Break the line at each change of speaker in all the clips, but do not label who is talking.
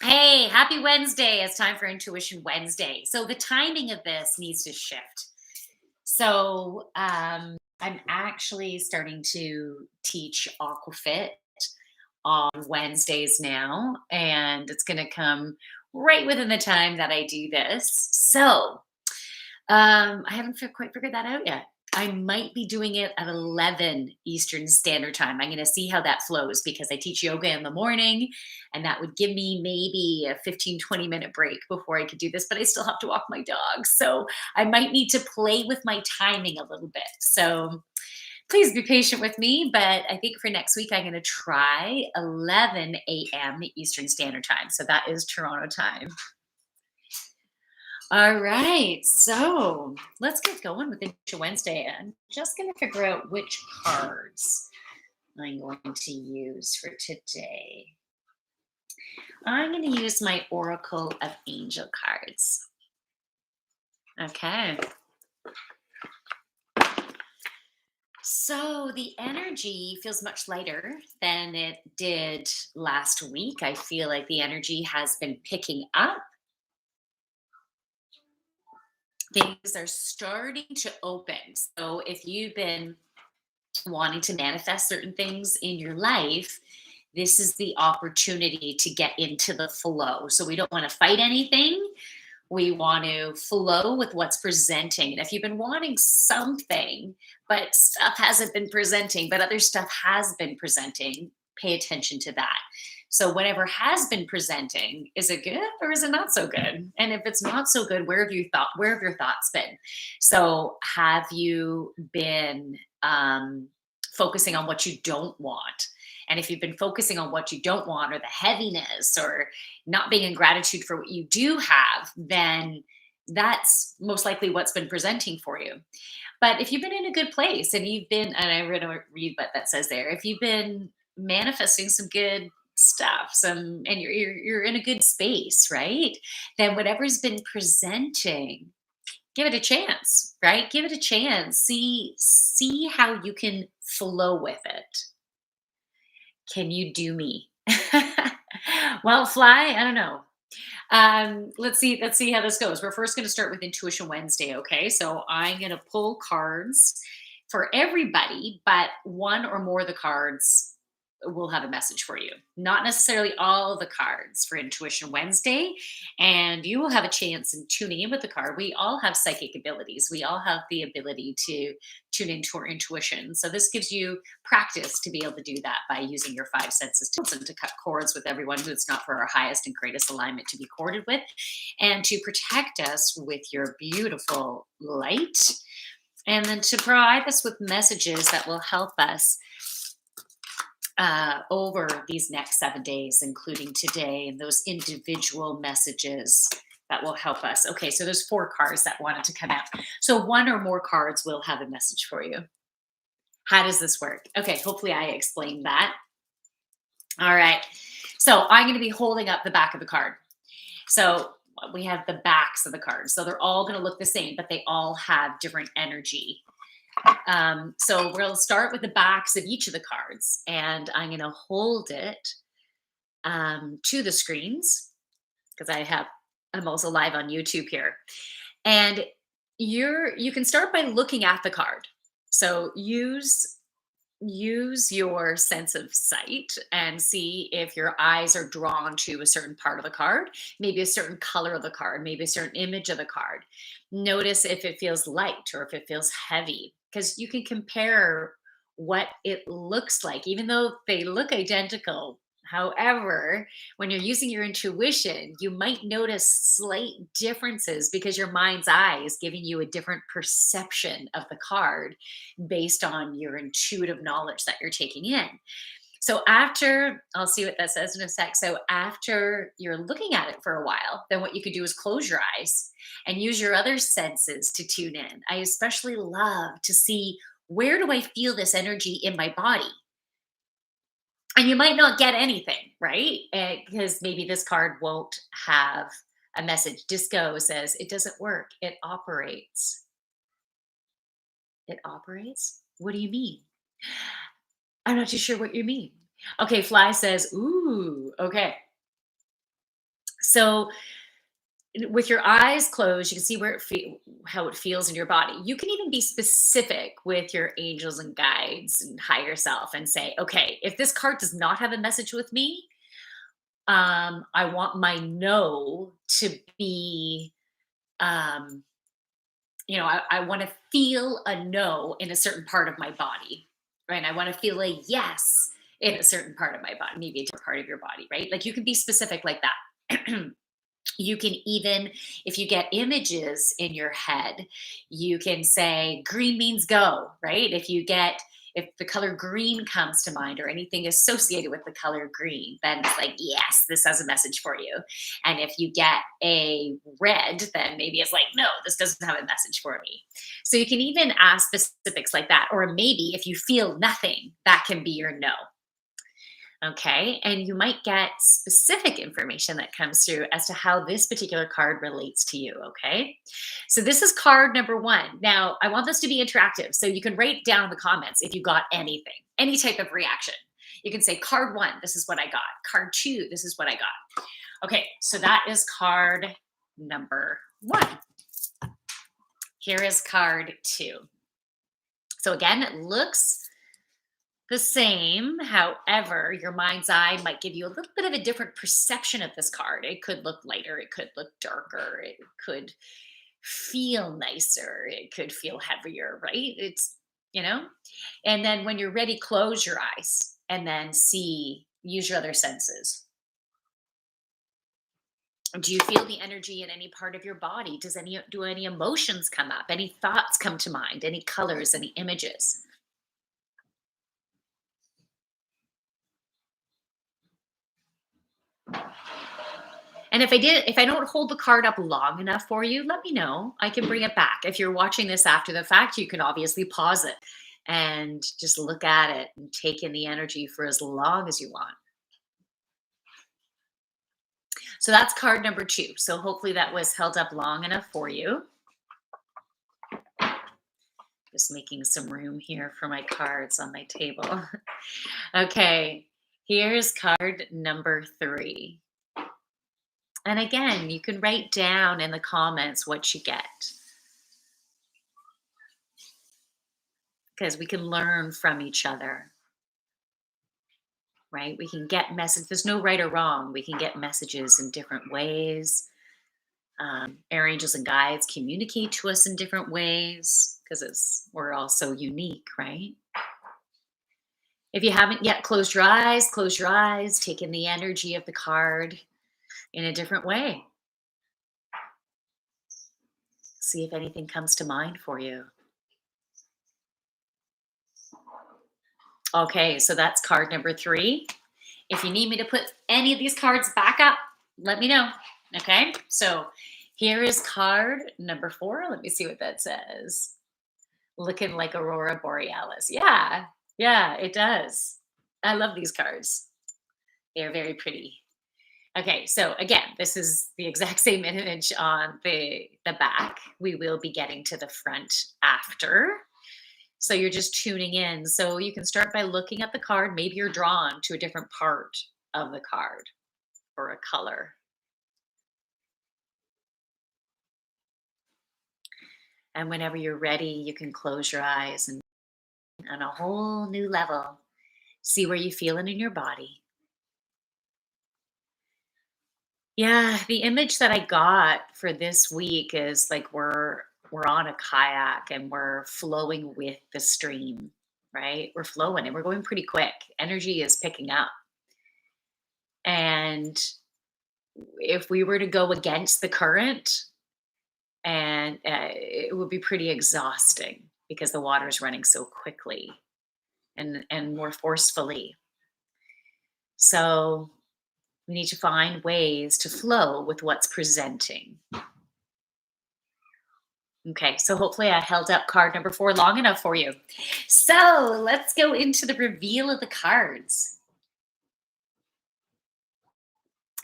Hey, happy Wednesday. It's time for Intuition Wednesday. So, the timing of this needs to shift. I'm actually starting to teach Aquafit on Wednesdays now, and it's going to come right within the time that I do this. I haven't quite figured that out yet. I might be doing it at 11 Eastern Standard Time. I'm going to see how that flows because I teach yoga in the morning, and that would give me maybe a 15-20 minute break before I could do this, but I still have to walk my dog. So I might need to play with my timing a little bit. So please be patient with me, but I think for next week, I'm going to try 11 a.m. Eastern Standard Time. So that is Toronto time. All right, so let's get going with Intuition Wednesday. I'm just going to figure out which cards I'm going to use for today. I'm going to use my Oracle of Angel cards. Okay. So the energy feels much lighter than it did last week. I feel like the energy has been picking up. Things are starting to open. So if you've been wanting to manifest certain things in your life, this is the opportunity to get into the flow. So we don't want to fight anything. We want to flow with what's presenting. And if you've been wanting something, but stuff hasn't been presenting, but other stuff has been presenting, pay attention to that. So whatever has been presenting, is it good or is it not so good? And if it's not so good, where have your thoughts been? So have you been focusing on what you don't want? And if you've been focusing on what you don't want or the heaviness or not being in gratitude for what you do have, then that's most likely what's been presenting for you. But if you've been in a good place and and I read what that says there, if you've been manifesting some good stuff, and you're in a good space, right? Then whatever's been presenting, give it a chance, right? Give it a chance. See how you can flow with it. Can you do me? Well, fly, I don't know. Let's see how this goes. We're first going to start with Intuition Wednesday, okay? So I'm going to pull cards for everybody, but one or more of the cards will have a message for you. Not necessarily all of the cards for Intuition Wednesday, and you will have a chance in tuning in with the card. We all have psychic abilities. We all have the ability to tune into our intuition. So this gives you practice to be able to do that by using your five senses to listen, to cut cords with everyone who it's not for our highest and greatest alignment to be corded with, and to protect us with your beautiful light, and then to provide us with messages that will help us over these next 7 days, including today, and those individual messages that will help us. Okay, so there's four cards that wanted to come out. So one or more cards will have a message for you. How does this work? Okay, hopefully I explained that. All right. So I'm going to be holding up the back of the card. So we have the backs of the cards. So they're all going to look the same, but they all have different energy. So we'll start with the backs of each of the cards, and I'm going to hold it to the screens because I'm also live on YouTube here, and you can start by looking at the card. So use your sense of sight and see if your eyes are drawn to a certain part of the card, maybe a certain color of the card, maybe a certain image of the card. Notice if it feels light or if it feels heavy, because you can compare what it looks like, even though they look identical. However, when you're using your intuition, you might notice slight differences because your mind's eye is giving you a different perception of the card based on your intuitive knowledge that you're taking in. So after, I'll see what that says in a sec. So after you're looking at it for a while, then what you could do is close your eyes and use your other senses to tune in. I especially love to see, where do I feel this energy in my body? And you might not get anything, right? Because maybe this card won't have a message. Disco says it doesn't work. It operates. It operates? What do you mean? I'm not too sure what you mean. Okay, Fly says, ooh, okay. So with your eyes closed, you can see where how it feels in your body. You can even be specific with your angels and guides and higher self and say, okay, if this card does not have a message with me, I want my no to be, um, I want to feel a no in a certain part of my body, right? I want to feel a yes in a certain part of my body, maybe a different part of your body, right? Like you can be specific like that. You can even, if you get images in your head, you can say green means go, right? If the color green comes to mind or anything associated with the color green, then it's like, yes, this has a message for you. And if you get a red, then maybe it's like, no, this doesn't have a message for me. So you can even ask specifics like that. Or maybe if you feel nothing, that can be your no. Okay. And you might get specific information that comes through as to how this particular card relates to you. Okay. So this is card number one. Now, I want this to be interactive. So you can write down in the comments if you got anything, any type of reaction. You can say, card one, this is what I got. Card two, this is what I got. Okay. So that is card number one. Here is card two. So again, it looks the same. However, your mind's eye might give you a little bit of a different perception of this card. It could look lighter, it could look darker, it could feel nicer, it could feel heavier, right? You know? And then when you're ready, close your eyes and then use your other senses. Do you feel the energy in any part of your body? Do any emotions come up? Any thoughts come to mind? Any colors, any images? And if I don't hold the card up long enough for you, let me know. I can bring it back. If you're watching this after the fact, you can obviously pause it and just look at it and take in the energy for as long as you want. So that's card number two. So hopefully that was held up long enough for you. Just making some room here for my cards on my table. Okay, here's card number three. And again, you can write down in the comments what you get, because we can learn from each other, right? We can get message. There's no right or wrong. We can get messages in different ways. Our angels and guides communicate to us in different ways because we're all so unique, right? If you haven't yet closed your eyes, close your eyes, take in the energy of the card in a different way. See if anything comes to mind for you. Okay, so that's card number three. If you need me to put any of these cards back up, let me know. Okay, so here is card number four. Let me see what that says. Looking like Aurora Borealis. Yeah, it does. I love these cards. They're very pretty. Okay, so again, this is the exact same image on the back. We will be getting to the front after. So you're just tuning in. So you can start by looking at the card. Maybe you're drawn to a different part of the card or a color. And whenever you're ready, you can close your eyes and on a whole new level, see where you feel it in your body. Yeah, the image that I got for this week is like we're on a kayak and we're flowing with the stream, right? We're flowing and we're going pretty quick. Energy is picking up. And if we were to go against the current, and it would be pretty exhausting because the water is running so quickly and more forcefully. So we need to find ways to flow with what's presenting. Okay, so hopefully I held up card number four long enough for you. So let's go into the reveal of the cards.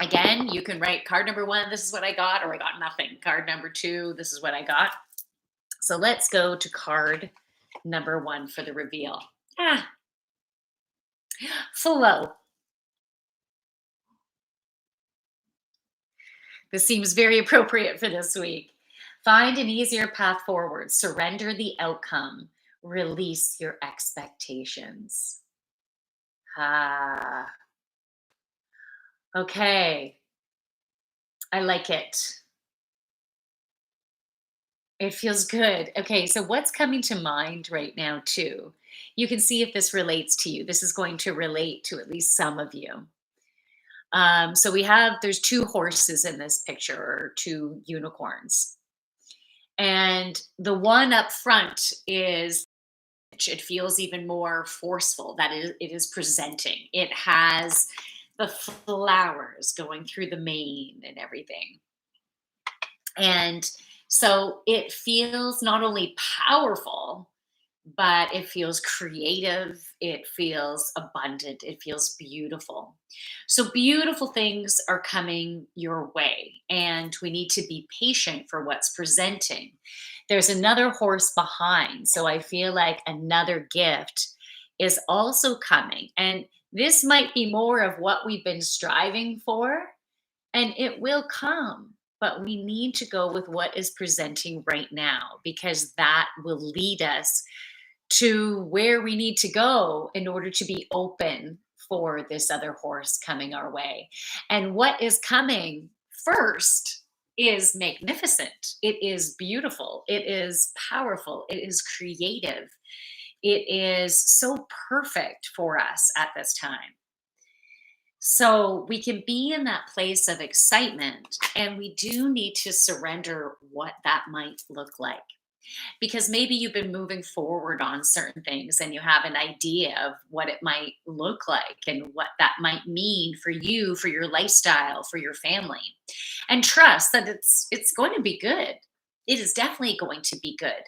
Again, you can write card number one, this is what I got, or I got nothing. Card number two, this is what I got. So let's go to card number one for the reveal. Flow. This seems very appropriate for this week. Find an easier path forward. Surrender the outcome. Release your expectations. Ah, okay. I like it. It feels good. Okay, so what's coming to mind right now, too? You can see if this relates to you. This is going to relate to at least some of you. So there's two horses in this picture, or two unicorns. And the one up front is, it feels even more forceful that it is presenting. It has the flowers going through the mane and everything. And so it feels not only powerful, but it feels creative, it feels abundant, it feels beautiful. So, beautiful things are coming your way, and we need to be patient for what's presenting. There's another horse behind, so I feel like another gift is also coming. And this might be more of what we've been striving for, and it will come. But we need to go with what is presenting right now, because that will lead us to where we need to go in order to be open for this other horse coming our way. And what is coming first is magnificent. It is beautiful. It is powerful. It is creative. It is so perfect for us at this time. So we can be in that place of excitement, and we do need to surrender what that might look like, because maybe you've been moving forward on certain things and you have an idea of what it might look like and what that might mean for you, for your lifestyle, for your family. And trust that it's going to be good. It is definitely going to be good.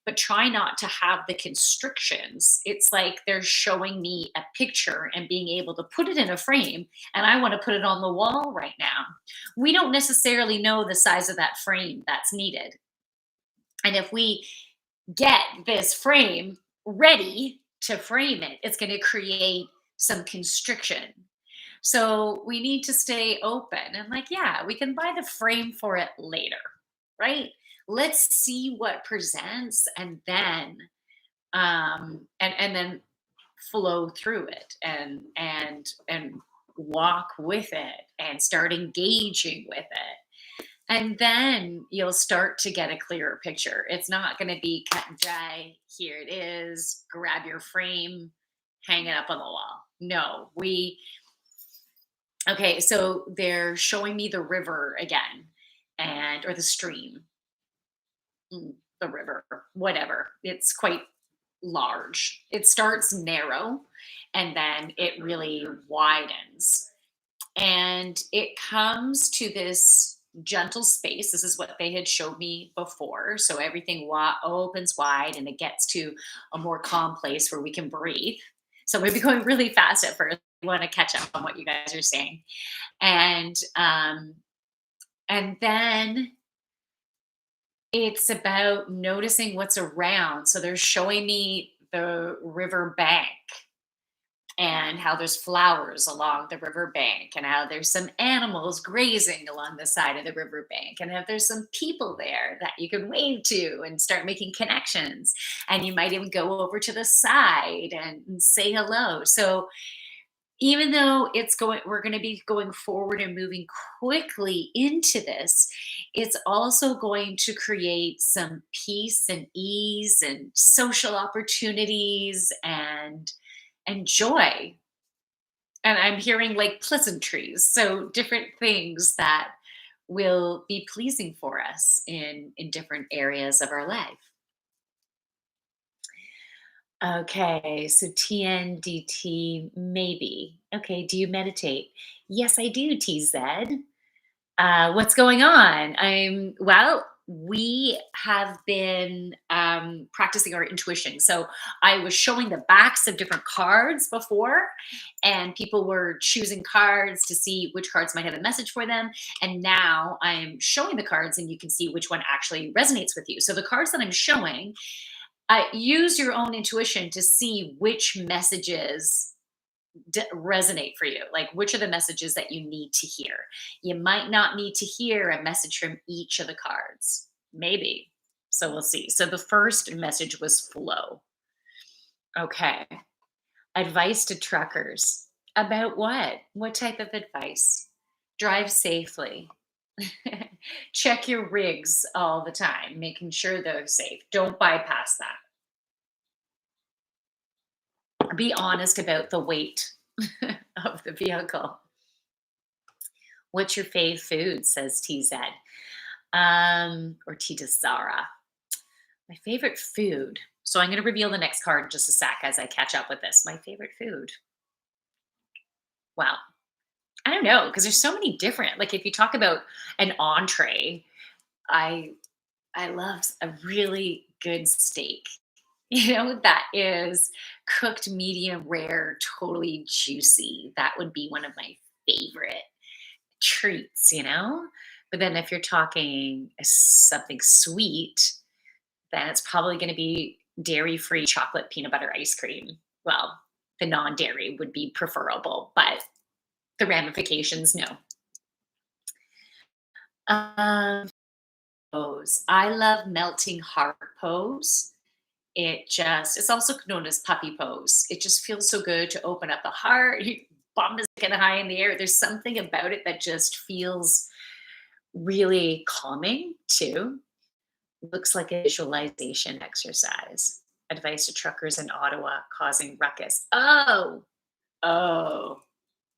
But try not to have the constrictions. It's like they're showing me a picture and being able to put it in a frame, and I want to put it on the wall right now. We don't necessarily know the size of that frame that's needed. And if we get this frame ready to frame it, it's going to create some constriction. So we need to stay open and, like, yeah, we can buy the frame for it later, right? Let's see what presents, and then and then flow through it, and walk with it and start engaging with it, and then you'll start to get a clearer picture. It's not going to be cut and dry. Here it is. Grab your frame, hang it up on the wall. No, okay, so they're showing me the river again, and or the stream, the river, whatever. It's quite large. It starts narrow and then it really widens. And it comes to this gentle space. This is what they had showed me before. So everything opens wide and it gets to a more calm place where we can breathe. So maybe going really fast at first. I want to catch up on what you guys are saying. And and then it's about noticing what's around. So they're showing me the river bank and how there's flowers along the riverbank, and how there's some animals grazing along the side of the riverbank, and if there's some people there that you can wave to and start making connections, and you might even go over to the side and say hello. So even though we're going to be going forward and moving quickly into this, it's also going to create some peace and ease and social opportunities and joy. And I'm hearing like pleasantries, so different things that will be pleasing for us in different areas of our life. Okay, so TNDT, maybe. Okay, do you meditate? Yes, I do, TZ. What's going on? We have been practicing our intuition. So I was showing the backs of different cards before, and people were choosing cards to see which cards might have a message for them. And now I'm showing the cards, and you can see which one actually resonates with you. So the cards that I'm showing, use your own intuition to see which messages resonate for you? Like, which are the messages that you need to hear? You might not need to hear a message from each of the cards. Maybe. So we'll see. So the first message was flow. Okay. Advice to truckers. About what? What type of advice? Drive safely. Check your rigs all the time, making sure they're safe. Don't bypass that. Be honest about the weight of the vehicle. What's your fave food? Says TZ. Or Tita Zara. My favorite food. So I'm going to reveal the next card in just a sec as I catch up with this. My favorite food. Wow. I don't know because there's so many different. Like if you talk about an entree, I I love a really good steak. That is cooked medium rare, totally juicy. That would be one of my favorite treats. But then if you're talking something sweet, then it's probably going to be dairy-free chocolate peanut butter ice cream. Well, the non-dairy would be preferable, but the ramifications, no. Um, pose. I love melting heart pose. It's also known as puppy pose. It just feels so good to open up the heart. Your bum is getting high in the air. There's something about it that just feels really calming too. Looks like a visualization exercise. Advice to truckers in Ottawa causing ruckus. Oh,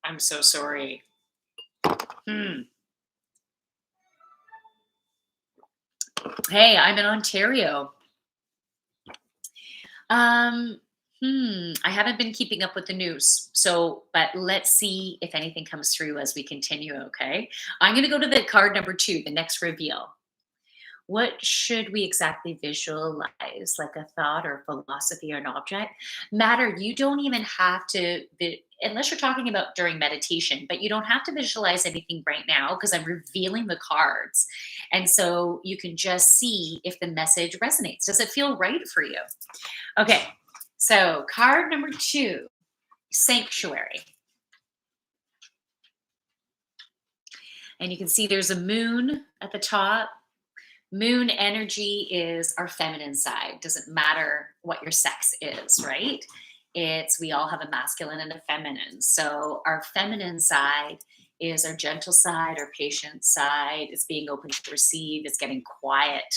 I'm so sorry. Hmm. Hey, I'm in Ontario. Um, I haven't been keeping up with the news. But let's see if anything comes through as we continue, okay? I'm going to go to the card number 2, the next reveal. What should we exactly visualize? Like a thought or philosophy or an object? Matter, you don't even have to, unless you're talking about during meditation, but you don't have to visualize anything right now because I'm revealing the cards. And so you can just see if the message resonates. Does it feel right for you? Okay, so card number 2, sanctuary. And you can see there's a moon at the top. Moon energy is our feminine side. Doesn't matter what your sex is, right? We all have a masculine and a feminine. So our feminine side is our gentle side, our patient side, is being open to receive, is getting quiet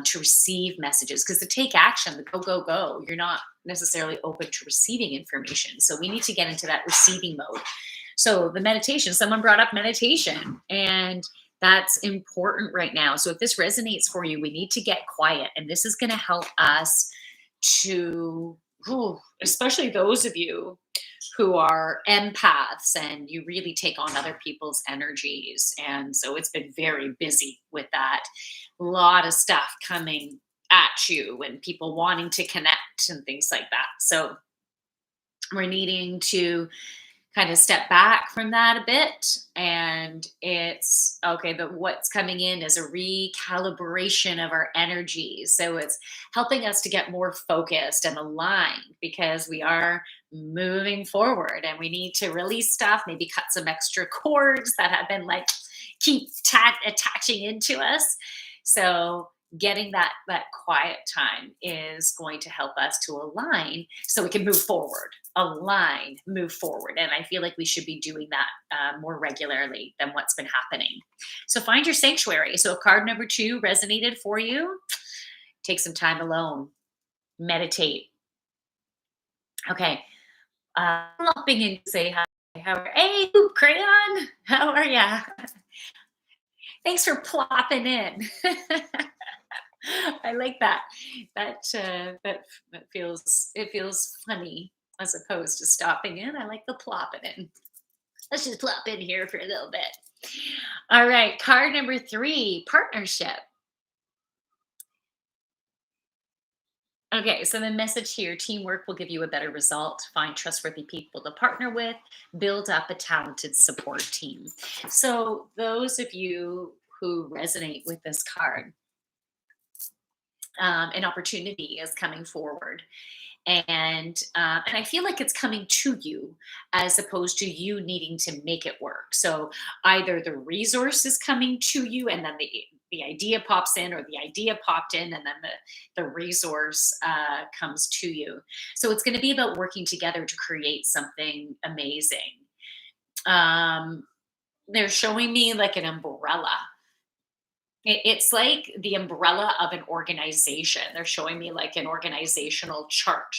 to receive messages. Because to take action, the go, go, go, you're not necessarily open to receiving information. So we need to get into that receiving mode. So the meditation, someone brought up meditation, and that's important right now. So if this resonates for you, we need to get quiet. And this is going to help us to, especially those of you who are empaths and you really take on other people's energies. And so it's been very busy with that. A lot of stuff coming at you and people wanting to connect and things like that. So we're needing to kind of step back from that a bit, and it's okay, but what's coming in is a recalibration of our energy, so it's helping us to get more focused and aligned because we are moving forward and we need to release stuff, maybe cut some extra cords that have been like keep attaching into us. So getting that quiet time is going to help us to align so we can move forward, align, move forward. And I feel like we should be doing that more regularly than what's been happening. So find your sanctuary. So if card number 2 resonated for you, take some time alone, meditate. Okay. Popping in to say hi. Hey, Crayon, how are ya? Thanks for plopping in. I like that. That feels funny as opposed to stopping in. I like the plopping in. Let's just plop in here for a little bit. All right, card number 3, partnership. Okay, so the message here: teamwork will give you a better result. Find trustworthy people to partner with. Build up a talented support team. So those of you who resonate with this card, an opportunity is coming forward, And I feel like it's coming to you as opposed to you needing to make it work. So either the resource is coming to you, and then the idea pops in, or the idea popped in, and then the resource comes to you. So it's going to be about working together to create something amazing. um they're showing me like an umbrella. It's like the umbrella of an organization. They're showing me like an organizational chart.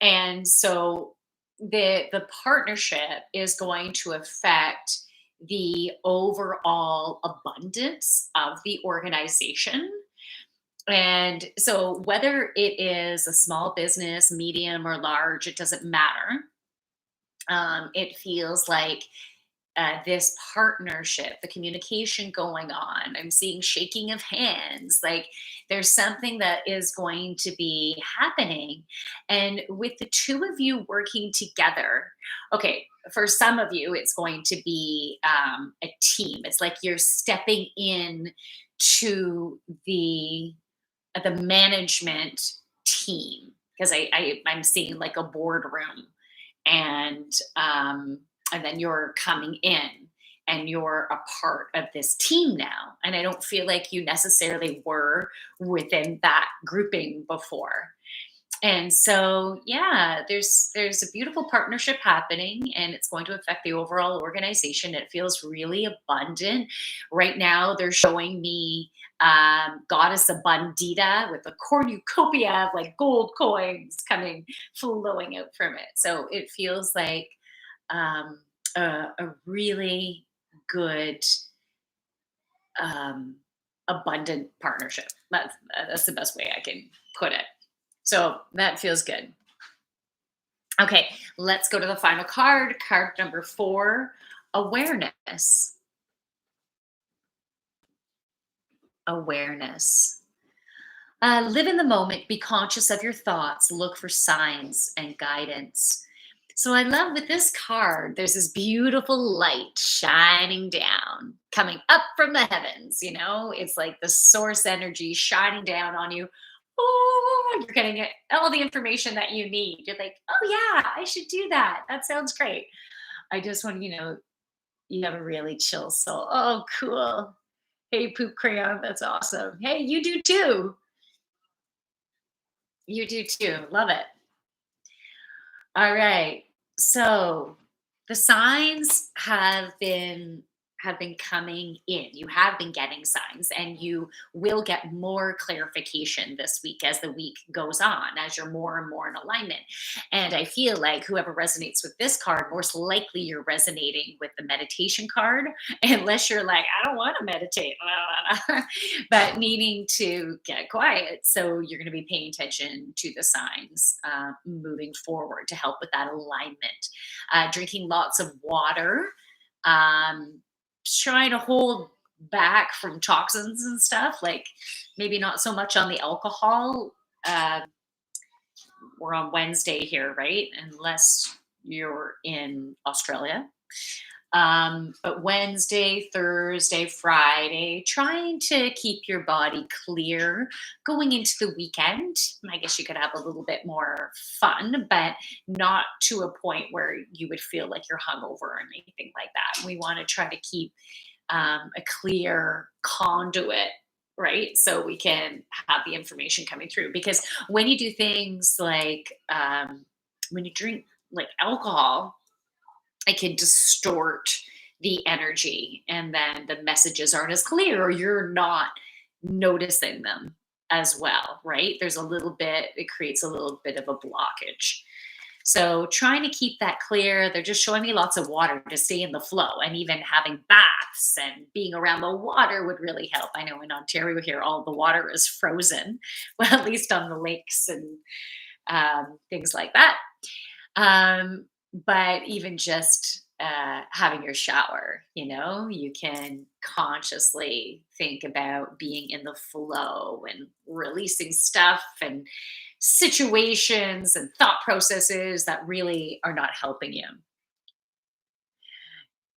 And so the partnership is going to affect the overall abundance of the organization. And so whether it is a small business, medium or large, it doesn't matter. It feels like this partnership, the communication going on. I'm seeing shaking of hands. Like there's something that is going to be happening. And with the two of you working together, okay, for some of you, it's going to be a team. It's like you're stepping in to the management team, because I'm seeing like a boardroom, and and then you're coming in and you're a part of this team now. And I don't feel like you necessarily were within that grouping before. And so yeah, there's a beautiful partnership happening, and it's going to affect the overall organization. It feels really abundant right now. They're showing me goddess abundita with a cornucopia of like gold coins coming flowing out from it. So it feels like um, a really good, um, abundant partnership. That's the best way I can put it. So that feels good. Okay, let's go to the final card. Card number four, awareness. Awareness. Live in the moment, be conscious of your thoughts, look for signs and guidance. So I love with this card, there's this beautiful light shining down, coming up from the heavens. It's like the source energy shining down on you. Oh, you're getting it, all the information that you need. You're like, oh, yeah, I should do that. That sounds great. I just want you have a really chill soul. Oh, cool. Hey, Poop Crayon, that's awesome. Hey, you do too. You do too. Love it. All right. So the signs have been coming in. You have been getting signs, and you will get more clarification this week as the week goes on, as you're more and more in alignment. And I feel like whoever resonates with this card, most likely you're resonating with the meditation card, unless you're like, I don't want to meditate, but needing to get quiet. So you're going to be paying attention to the signs moving forward to help with that alignment. Drinking lots of water. Um, Trying to hold back from toxins and stuff, like maybe not so much on the alcohol. Uh, we're on Wednesday here, right? Unless you're in Australia. But Wednesday, Thursday, Friday, trying to keep your body clear going into the weekend. I guess you could have a little bit more fun, but not to a point where you would feel like you're hungover or anything like that. We want to try to keep a clear conduit, right? So we can have the information coming through. Because when you do things like when you drink like alcohol, it can distort the energy, and then the messages aren't as clear, or you're not noticing them as well, right? There's a little bit, it creates a little bit of a blockage. So trying to keep that clear. They're just showing me lots of water to stay in the flow, and even having baths and being around the water would really help. I know in Ontario here, all the water is frozen, well, at least on the lakes and things like that. Um, but even just having your shower, you can consciously think about being in the flow and releasing stuff and situations and thought processes that really are not helping you.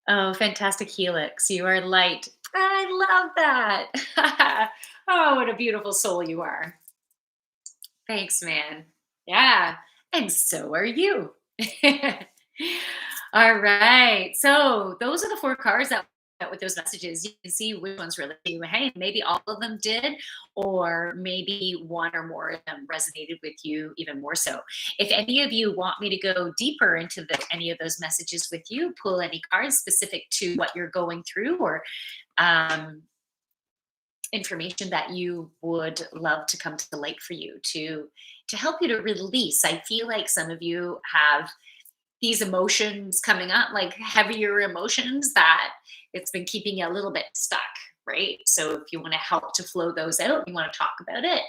Oh, fantastic Helix. You are light. I love that. Oh, what a beautiful soul you are. Thanks, man. Yeah. And so are you. All right. So those are the four cards that with those messages. You can see which ones relate to you. Hey, maybe all of them did, or maybe one or more of them resonated with you even more so. If any of you want me to go deeper into any of those messages with you, pull any cards specific to what you're going through, or um, information that you would love to come to the light for you to help you to release. I feel like some of you have these emotions coming up, like heavier emotions that it's been keeping you a little bit stuck, right? So if you want to help to flow those out, you want to talk about it,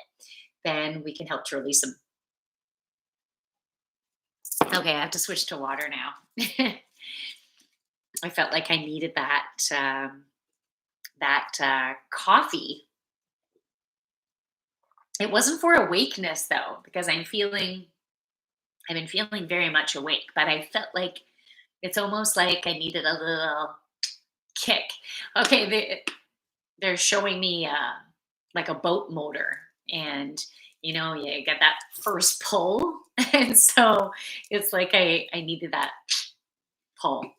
then we can help to release them. Okay, I have to switch to water now. I felt like I needed that coffee. It wasn't for awakeness though, because I've been feeling very much awake, but I felt like it's almost like I needed a little kick. Okay, they're showing me like a boat motor, and you get that first pull, and so it's like I needed that pull.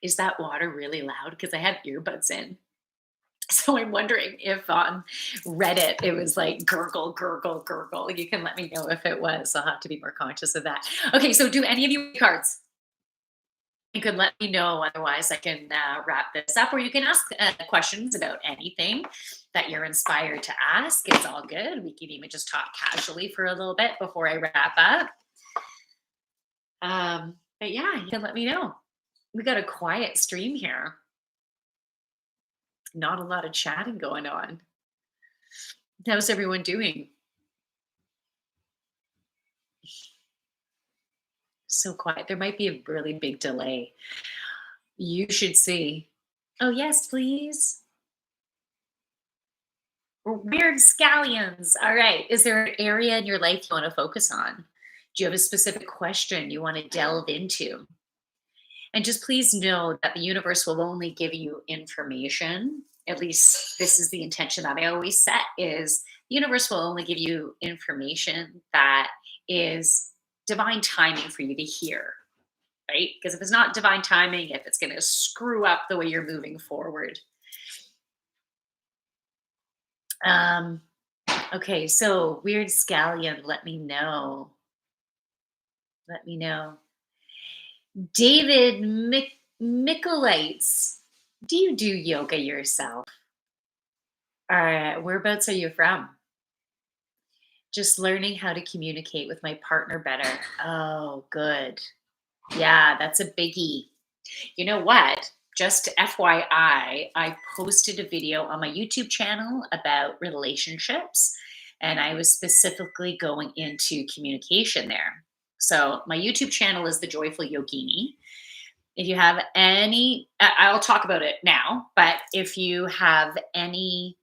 Is that water really loud? Because I have earbuds in. So I'm wondering if on Reddit it was like gurgle, gurgle, gurgle. You can let me know if it was. I'll have to be more conscious of that. Okay, so do any of you cards? You can let me know. Otherwise, I can wrap this up, or you can ask questions about anything that you're inspired to ask. It's all good. We can even just talk casually for a little bit before I wrap up. But yeah, you can let me know. We got a quiet stream here. Not a lot of chatting going on. How's everyone doing? So quiet. There might be a really big delay. You should see. Oh, yes, please. Weird scallions. All right. Is there an area in your life you want to focus on? Do you have a specific question you want to delve into? And just please know that the universe will only give you information. At least this is the intention that I always set is the universe will only give you information that is divine timing for you to hear, right? Because if it's not divine timing, if it's going to screw up the way you're moving forward. Um, okay, so weird scallion, let me know. Let me know. David Mickelites, do you do yoga yourself? All right, whereabouts are you from? Just learning how to communicate with my partner better. Oh, good. Yeah, that's a biggie. You know what? Just FYI, I posted a video on my YouTube channel about relationships, and I was specifically going into communication there. So, my YouTube channel is The Joyful Yogini. If you have any, I'll talk about it now, but if you have any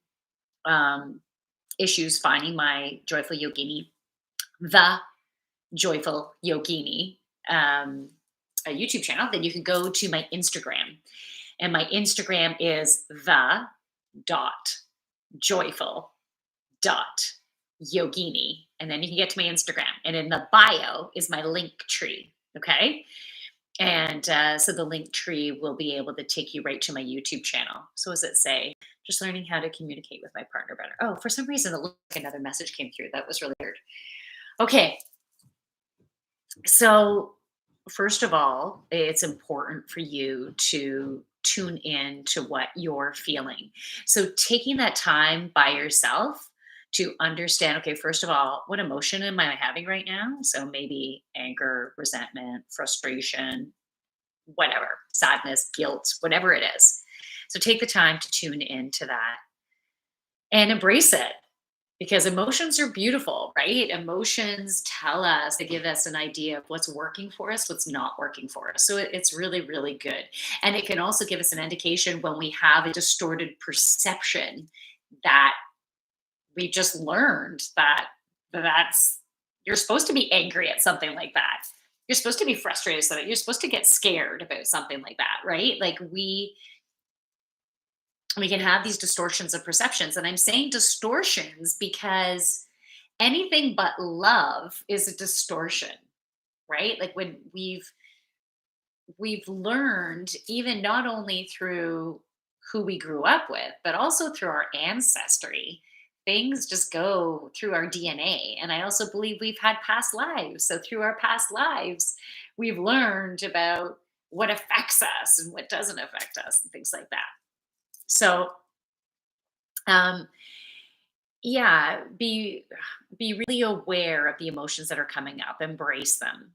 um, issues finding my Joyful Yogini, The Joyful Yogini, um, a YouTube channel, then you can go to my Instagram. And my Instagram is the dot joyful dot yogini. And then you can get to my Instagram. And in the bio is my link tree. Okay. And so the link tree will be able to take you right to my YouTube channel. So, as it say, just learning how to communicate with my partner better. Oh, for some reason, it looked like another message came through. That was really weird. Okay. So, first of all, it's important for you to tune in to what you're feeling. So, taking that time by yourself to understand, okay, first of all, what emotion am I having right now? So, maybe anger, resentment, frustration, whatever, sadness, guilt, whatever it is. So, take the time to tune into that and embrace it because emotions are beautiful, right? Emotions tell us, they give us an idea of what's working for us, what's not working for us. So it's really, really good. And it can also give us an indication when we have a distorted perception that we just learned that that's, you're supposed to be angry at something like that. You're supposed to be frustrated so that you're supposed to get scared about something like that, right? Like we can have these distortions of perceptions. And I'm saying distortions because anything but love is a distortion, right? Like when we've learned, even not only through who we grew up with, but also through our ancestry. Things just go through our DNA. And I also believe we've had past lives. So through our past lives, we've learned about what affects us and what doesn't affect us and things like that. So um yeah, be really aware of the emotions that are coming up, embrace them,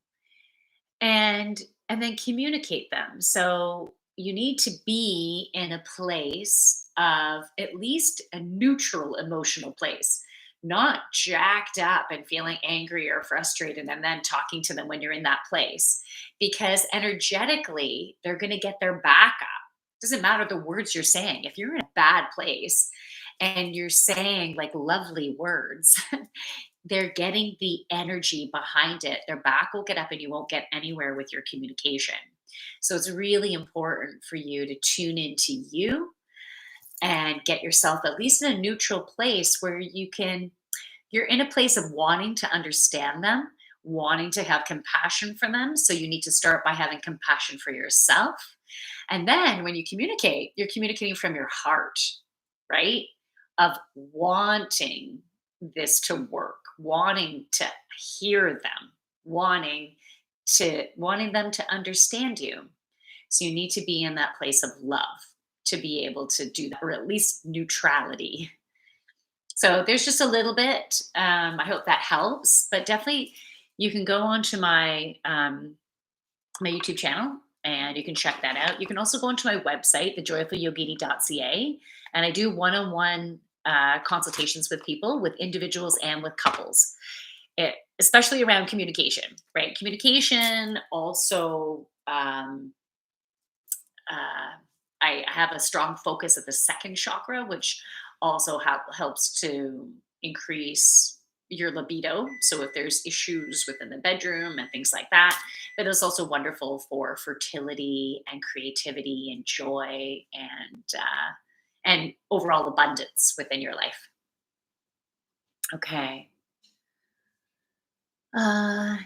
and then communicate them. So you need to be in a place of at least a neutral emotional place, not jacked up and feeling angry or frustrated and then talking to them when you're in that place, because energetically they're going to get their back up. Doesn't matter the words you're saying. If you're in a bad place and you're saying like lovely words, they're getting the energy behind it. Their back will get up and you won't get anywhere with your communication. So it's really important for you to tune into you and get yourself at least in a neutral place where you're in a place of wanting to understand them, wanting to have compassion for them. So you need to start by having compassion for yourself. And then when you communicate, you're communicating from your heart, right? Of wanting this to work, wanting to hear them, wanting them to understand you. So you need to be in that place of love to be able to do that, or at least neutrality. So there's just a little bit. I hope that helps, but definitely you can go onto my YouTube channel and you can check that out. You can also go onto my website, thejoyfulyogini.ca, and I do one-on-one consultations with people, with individuals and with couples, especially around communication, right? Communication also, uh, I have a strong focus at the second chakra, which also helps to increase your libido. So if there's issues within the bedroom and things like that, but it's also wonderful for fertility and creativity and joy and overall abundance within your life. Okay.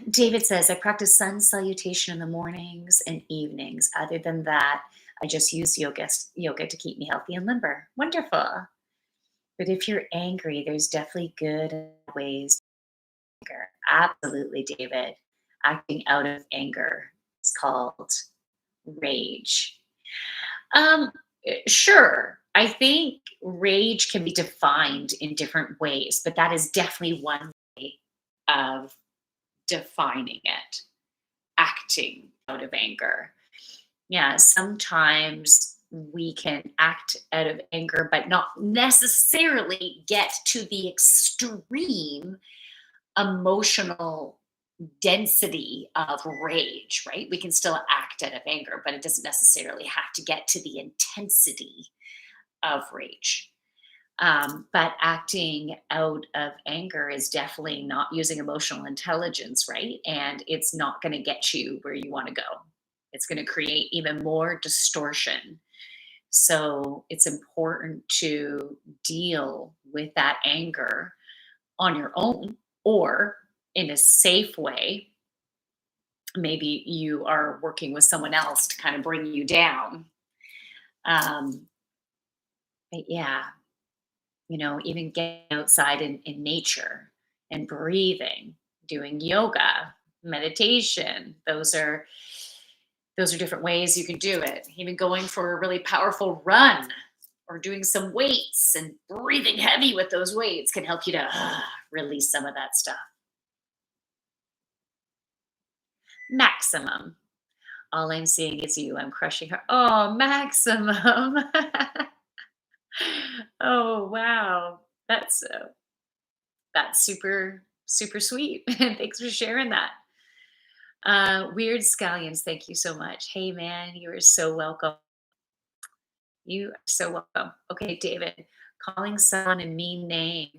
David says, I practice sun salutation in the mornings and evenings. Other than that, I just use yoga to keep me healthy and limber. Wonderful. But if you're angry, there's definitely good ways to anger. Absolutely, David. Acting out of anger is called rage. Um, sure. I think rage can be defined in different ways, but that is definitely one way of defining it, acting out of anger. Yeah, sometimes we can act out of anger, but not necessarily get to the extreme emotional density of rage, right? We can still act out of anger, but it doesn't necessarily have to get to the intensity of rage. But acting out of anger is definitely not using emotional intelligence, right? And it's not going to get you where you want to go. It's going to create even more distortion. So it's important to deal with that anger on your own or in a safe way. Maybe you are working with someone else to kind of bring you down. Um, but yeah, even getting outside in nature and breathing, doing yoga, meditation. Those are different ways you can do it. Even going for a really powerful run or doing some weights and breathing heavy with those weights can help you to release some of that stuff. Maximum. All I'm seeing is you. I'm crushing her. Oh, maximum. Oh, wow. That's super, super sweet. Thanks for sharing that. Weird Scallions, thank you so much. Hey, man, you are so welcome. You are so welcome. Okay, David, calling someone a mean name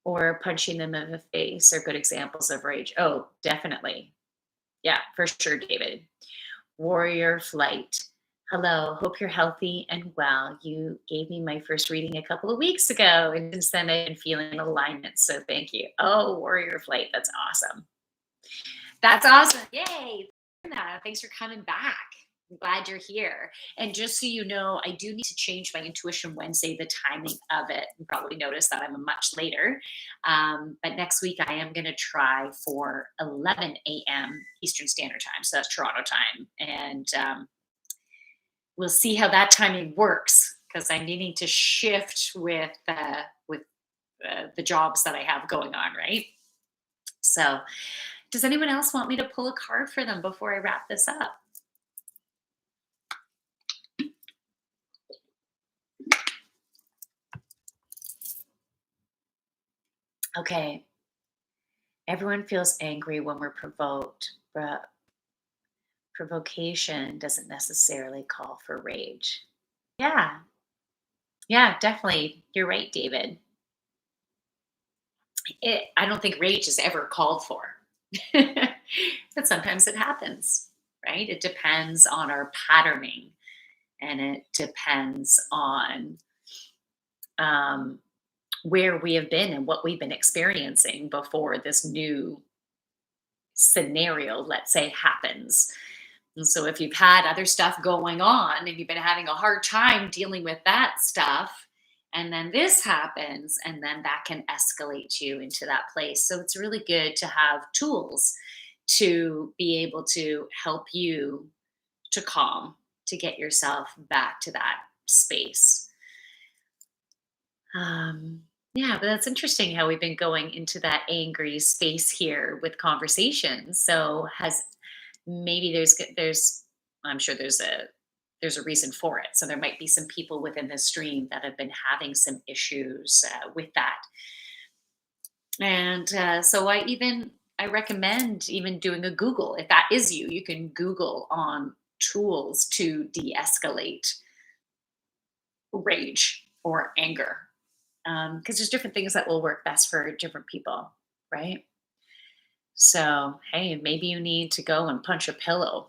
or punching them in the face are good examples of rage. Oh, definitely. Yeah, for sure, David. Warrior flight. Hello, hope you're healthy and well. You gave me my first reading a couple of weeks ago, and since then I've been feeling in alignment. So thank you. Oh, Warrior Flight, that's awesome. That's awesome. Yay. Thanks for coming back. I'm glad you're here. And just so you know, I do need to change my Intuition Wednesday, the timing of it. You probably noticed that I'm a much later. But next week, I am going to try for 11 a.m. Eastern Standard Time. So that's Toronto time. And we'll see how that timing works because I'm needing to shift with the jobs that I have going on, right? So, does anyone else want me to pull a card for them before I wrap this up? Okay. Everyone feels angry when we're provoked, but provocation doesn't necessarily call for rage. Yeah. Yeah, definitely. You're right, David. I don't think rage is ever called for, but sometimes it happens, right? It depends on our patterning and it depends on um, where we have been and what we've been experiencing before this new scenario, let's say, happens. And so if you've had other stuff going on and you've been having a hard time dealing with that stuff, and then this happens, and then that can escalate you into that place. So it's really good to have tools to be able to help you to calm, to get yourself back to that space. Yeah, but that's interesting how we've been going into that angry space here with conversations. So has maybe there's I'm sure there's a reason for it. So there might be some people within the stream that have been having some issues with that. And so I recommend even doing a Google. If that is you, you can Google on tools to de-escalate rage or anger because there's different things that will work best for different people, right? So, hey, maybe you need to go and punch a pillow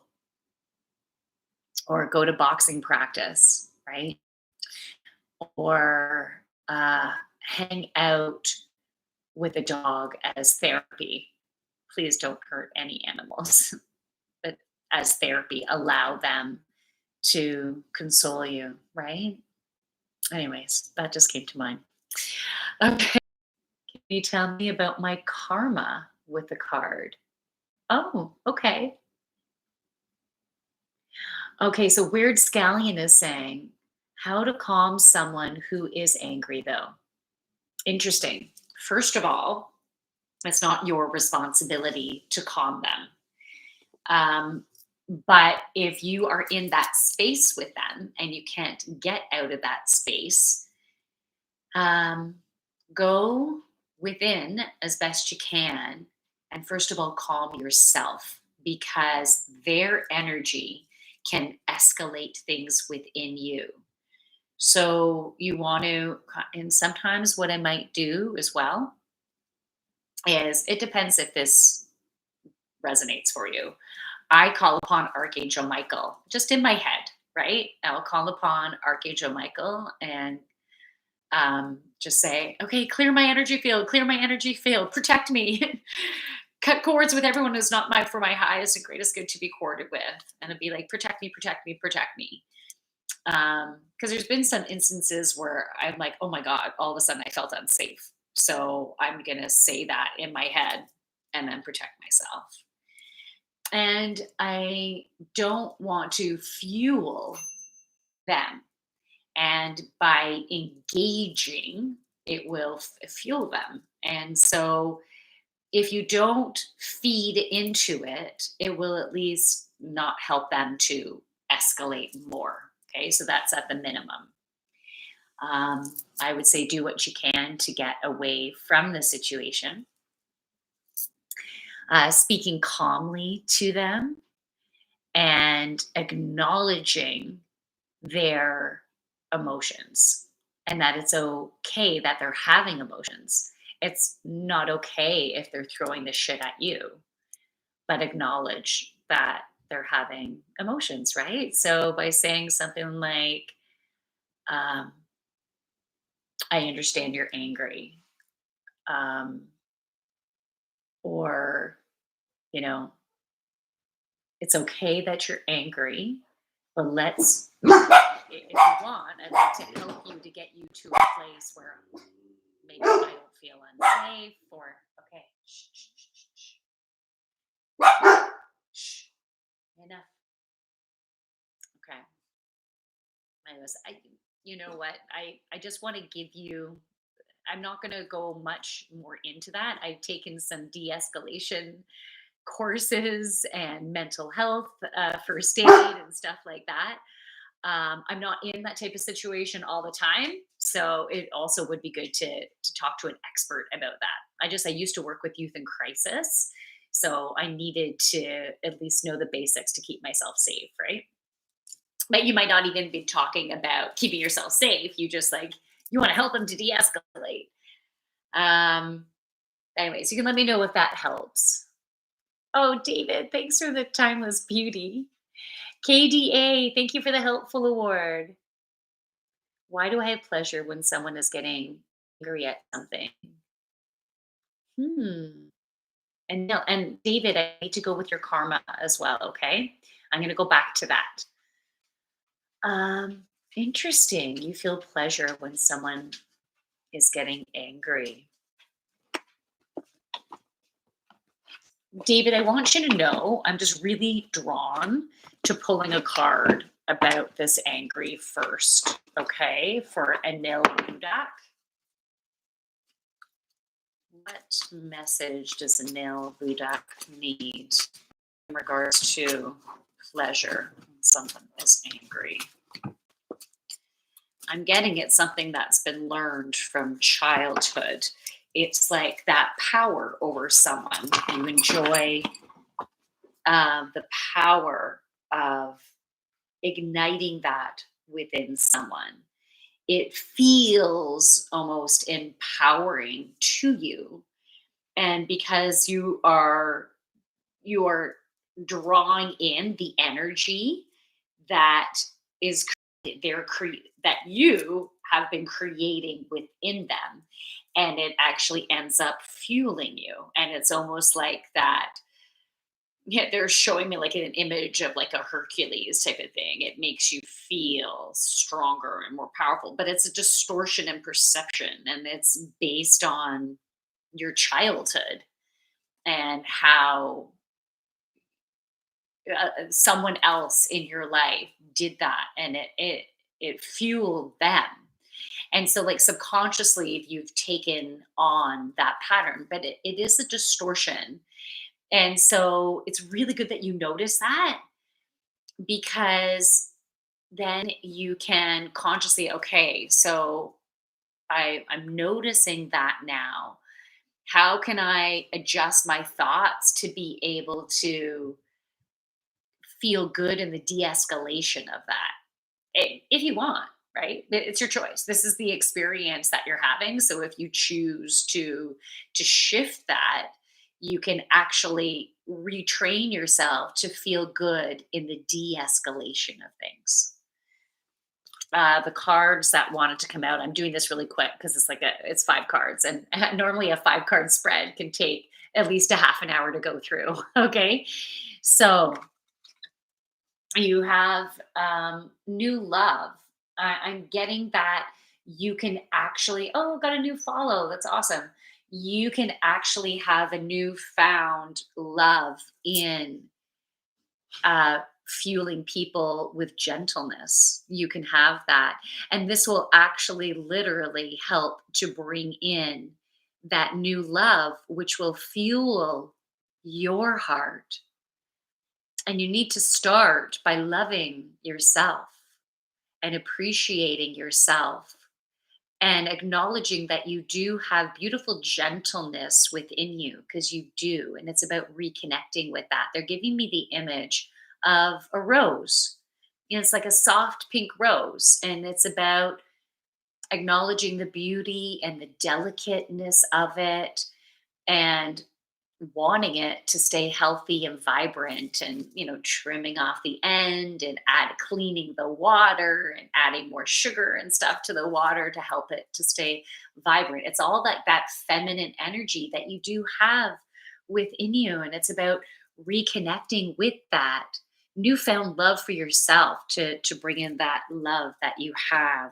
or go to boxing practice, right? Or hang out with a dog as therapy. Please don't hurt any animals, but as therapy, allow them to console you, right? Anyways, that just came to mind. Okay. Can you tell me about my karma with the card? Oh, okay. Okay, so Weird Scallion is saying how to calm someone who is angry, though. Interesting. First of all, it's not your responsibility to calm them. Um, but if you are in that space with them and you can't get out of that space, um, go within as best you can. And first of all, calm yourself because their energy can escalate things within you. So you want to, and sometimes what I might do as well is it depends if this resonates for you. I call upon Archangel Michael just in my head, right? I'll call upon Archangel Michael and just say, okay, clear my energy field, protect me, cut cords with everyone who's not my for my highest and greatest good to be corded with, and it'd be like, protect me, protect me, protect me. Because there's been some instances where I'm like, oh my god, all of a sudden I felt unsafe, so I'm gonna say that in my head and then protect myself. And I don't want to fuel them. And by engaging, it will fuel them. And so if you don't feed into it, it will at least not help them to escalate more. Okay, so that's at the minimum. I would say do what you can to get away from the situation, speaking calmly to them and acknowledging their emotions and that it's okay that they're having emotions. It's not okay if they're throwing the shit at you, but acknowledge that. they're having emotions, right? So by saying something like, um, I understand you're angry, um, or, you know, it's okay that you're angry, but if you want, I'd like to help you to get you to a place where maybe I don't feel unsafe or, okay, shh, shh, shh, shh, shh, enough. Okay. You know what? I just want to give you, I'm not going to go much more into that. I've taken some de escalation courses and mental health, first aid, and stuff like that. I'm not in that type of situation all the time, so it also would be good to talk to an expert about that. I used to work with youth in crisis, so I needed to at least know the basics to keep myself safe, right? But you might not even be talking about keeping yourself safe. You just like you want to help them to de-escalate. Um, anyways, you can let me know if that helps. Oh, David, thanks for the timeless beauty. KDA, thank you for the helpful award. Why do I have pleasure when someone is getting angry at something? Hmm. And no, and David, I need to go with your karma as well. Okay, I'm going to go back to that. Interesting. You feel pleasure when someone is getting angry. David, I want you to know I'm just really drawn to pulling a card about this angry first. Okay, for Anil Budak. What message does Anil Budak need in regards to pleasure when someone is angry? I'm getting it's something that's been learned from childhood. It's like that power over someone. You enjoy the power of igniting that within someone. It feels almost empowering to you. And because you are drawing in the energy that is that you have been creating within them, and it actually ends up fueling you, and it's almost like that. Yeah, they're showing me like an image of like a Hercules type of thing. It makes you feel stronger and more powerful, but it's a distortion in perception, and it's based on your childhood and how someone else in your life did that, and it fueled them. And so like subconsciously you've taken on that pattern, but it is a distortion. And so it's really good that you notice that, because then you can consciously, okay, so I'm noticing that now. How can I adjust my thoughts to be able to feel good in the de-escalation of that? If you want, right? It's your choice. This is the experience that you're having. So if you choose to shift that, you can actually retrain yourself to feel good in the de-escalation of things. The cards that wanted to come out, I'm doing this really quick because it's 5 cards, and normally a 5 card spread can take at least a half an hour to go through. Okay, so you have new love. I'm getting that you can actually, oh, got a new follow. That's awesome. You can actually have a newfound love in fueling people with gentleness. You can have that. And this will actually literally help to bring in that new love, which will fuel your heart. And you need to start by loving yourself and appreciating yourself and acknowledging that you do have beautiful gentleness within you, because you do. And it's about reconnecting with that. They're giving me the image of a rose. It's like a soft pink rose. And it's about acknowledging the beauty and the delicateness of it, and wanting it to stay healthy and vibrant, and trimming off the end and add cleaning the water and adding more sugar and stuff to the water to help it to stay vibrant. It's all that feminine energy that you do have within you, and it's about reconnecting with that newfound love for yourself to bring in that love that you have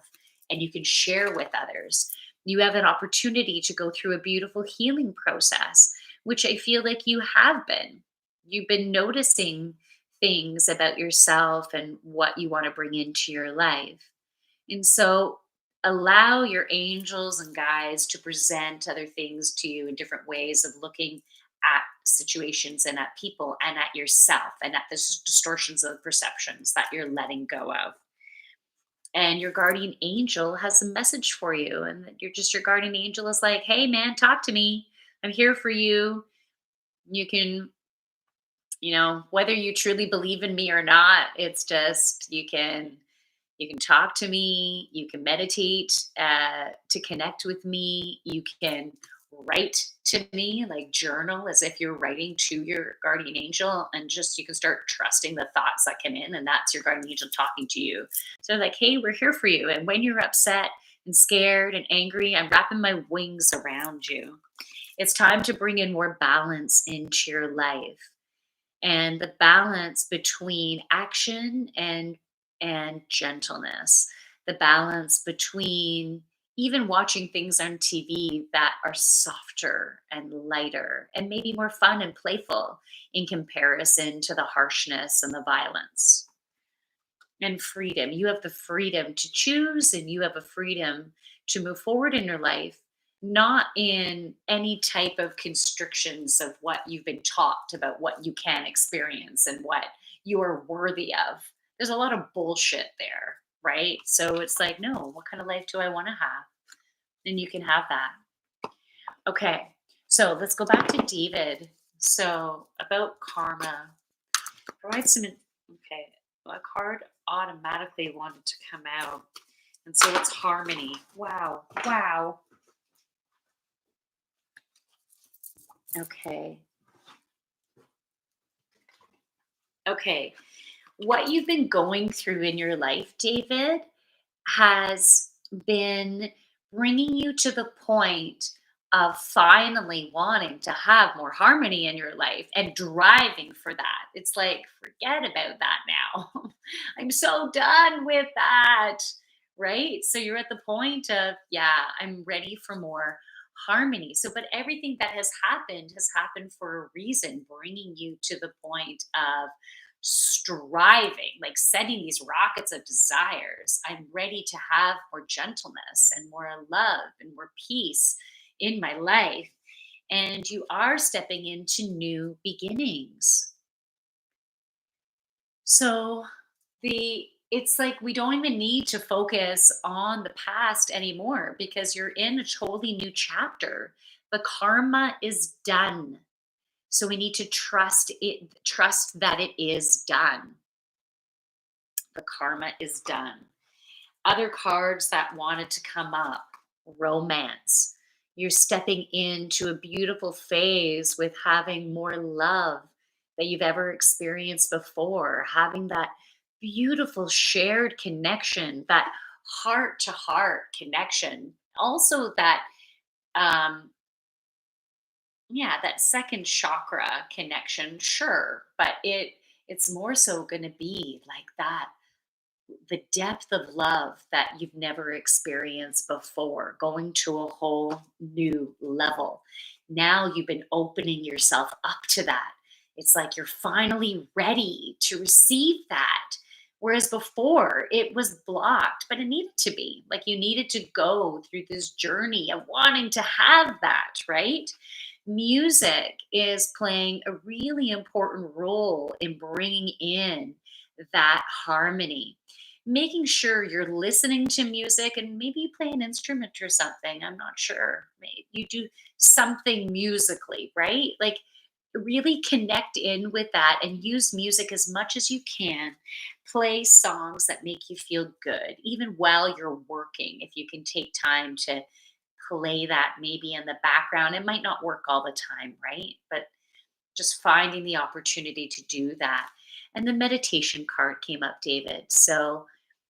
and you can share with others. You have an opportunity to go through a beautiful healing process, which I feel like you have been. You've been noticing things about yourself and what you want to bring into your life. And so allow your angels and guides to present other things to you in different ways of looking at situations and at people and at yourself and at the distortions of perceptions that you're letting go of. And your guardian angel has a message for you, and that your guardian angel is like, hey man, talk to me. I'm here for you. You can, whether you truly believe in me or not, it's just you can talk to me, you can meditate to connect with me, you can write to me, like journal as if you're writing to your guardian angel, and just you can start trusting the thoughts that come in, and that's your guardian angel talking to you. So, like, hey, we're here for you. And when you're upset and scared and angry, I'm wrapping my wings around you. It's time to bring in more balance into your life, and the balance between action and gentleness, the balance between even watching things on TV that are softer and lighter and maybe more fun and playful in comparison to the harshness and the violence. And freedom, you have the freedom to choose, and you have a freedom to move forward in your life, not in any type of constrictions of what you've been taught about what you can experience and what you are worthy of. There's a lot of bullshit there, right? So it's like, no, what kind of life do I want to have? And you can have that. Okay, so let's go back to David. So about karma, provide some. Okay, a card automatically wanted to come out, and so it's harmony. Wow, wow. Okay, okay. What you've been going through in your life, David, has been bringing you to the point of finally wanting to have more harmony in your life and driving for that. It's like, forget about that now. I'm so done with that. Right. So you're at the point of, yeah, I'm ready for more harmony. So, but everything that has happened for a reason, bringing you to the point of striving, like setting these rockets of desires. I'm ready to have more gentleness and more love and more peace in my life. And you are stepping into new beginnings. So it's like we don't even need to focus on the past anymore because you're in a totally new chapter. The karma is done. So we need to trust that it is done. The karma is done. Other cards that wanted to come up, romance. You're stepping into a beautiful phase with having more love that you've ever experienced before, having that beautiful shared connection, that heart to heart connection. Also, that um, yeah, that second chakra connection, sure, but it's more so going to be like that, the depth of love that you've never experienced before, going to a whole new level. Now you've been opening yourself up to that. It's like you're finally ready to receive that. Whereas before it was blocked, but it needed to be. Like you needed to go through this journey of wanting to have that, right? Music is playing a really important role in bringing in that harmony, making sure you're listening to music, and maybe you play an instrument or something. I'm not sure. Maybe you do something musically, right? Like really connect in with that and use music as much as you can. Play songs that make you feel good, even while you're working. If you can take time to play that maybe in the background, it might not work all the time, right? But just finding the opportunity to do that. And the meditation card came up, David. So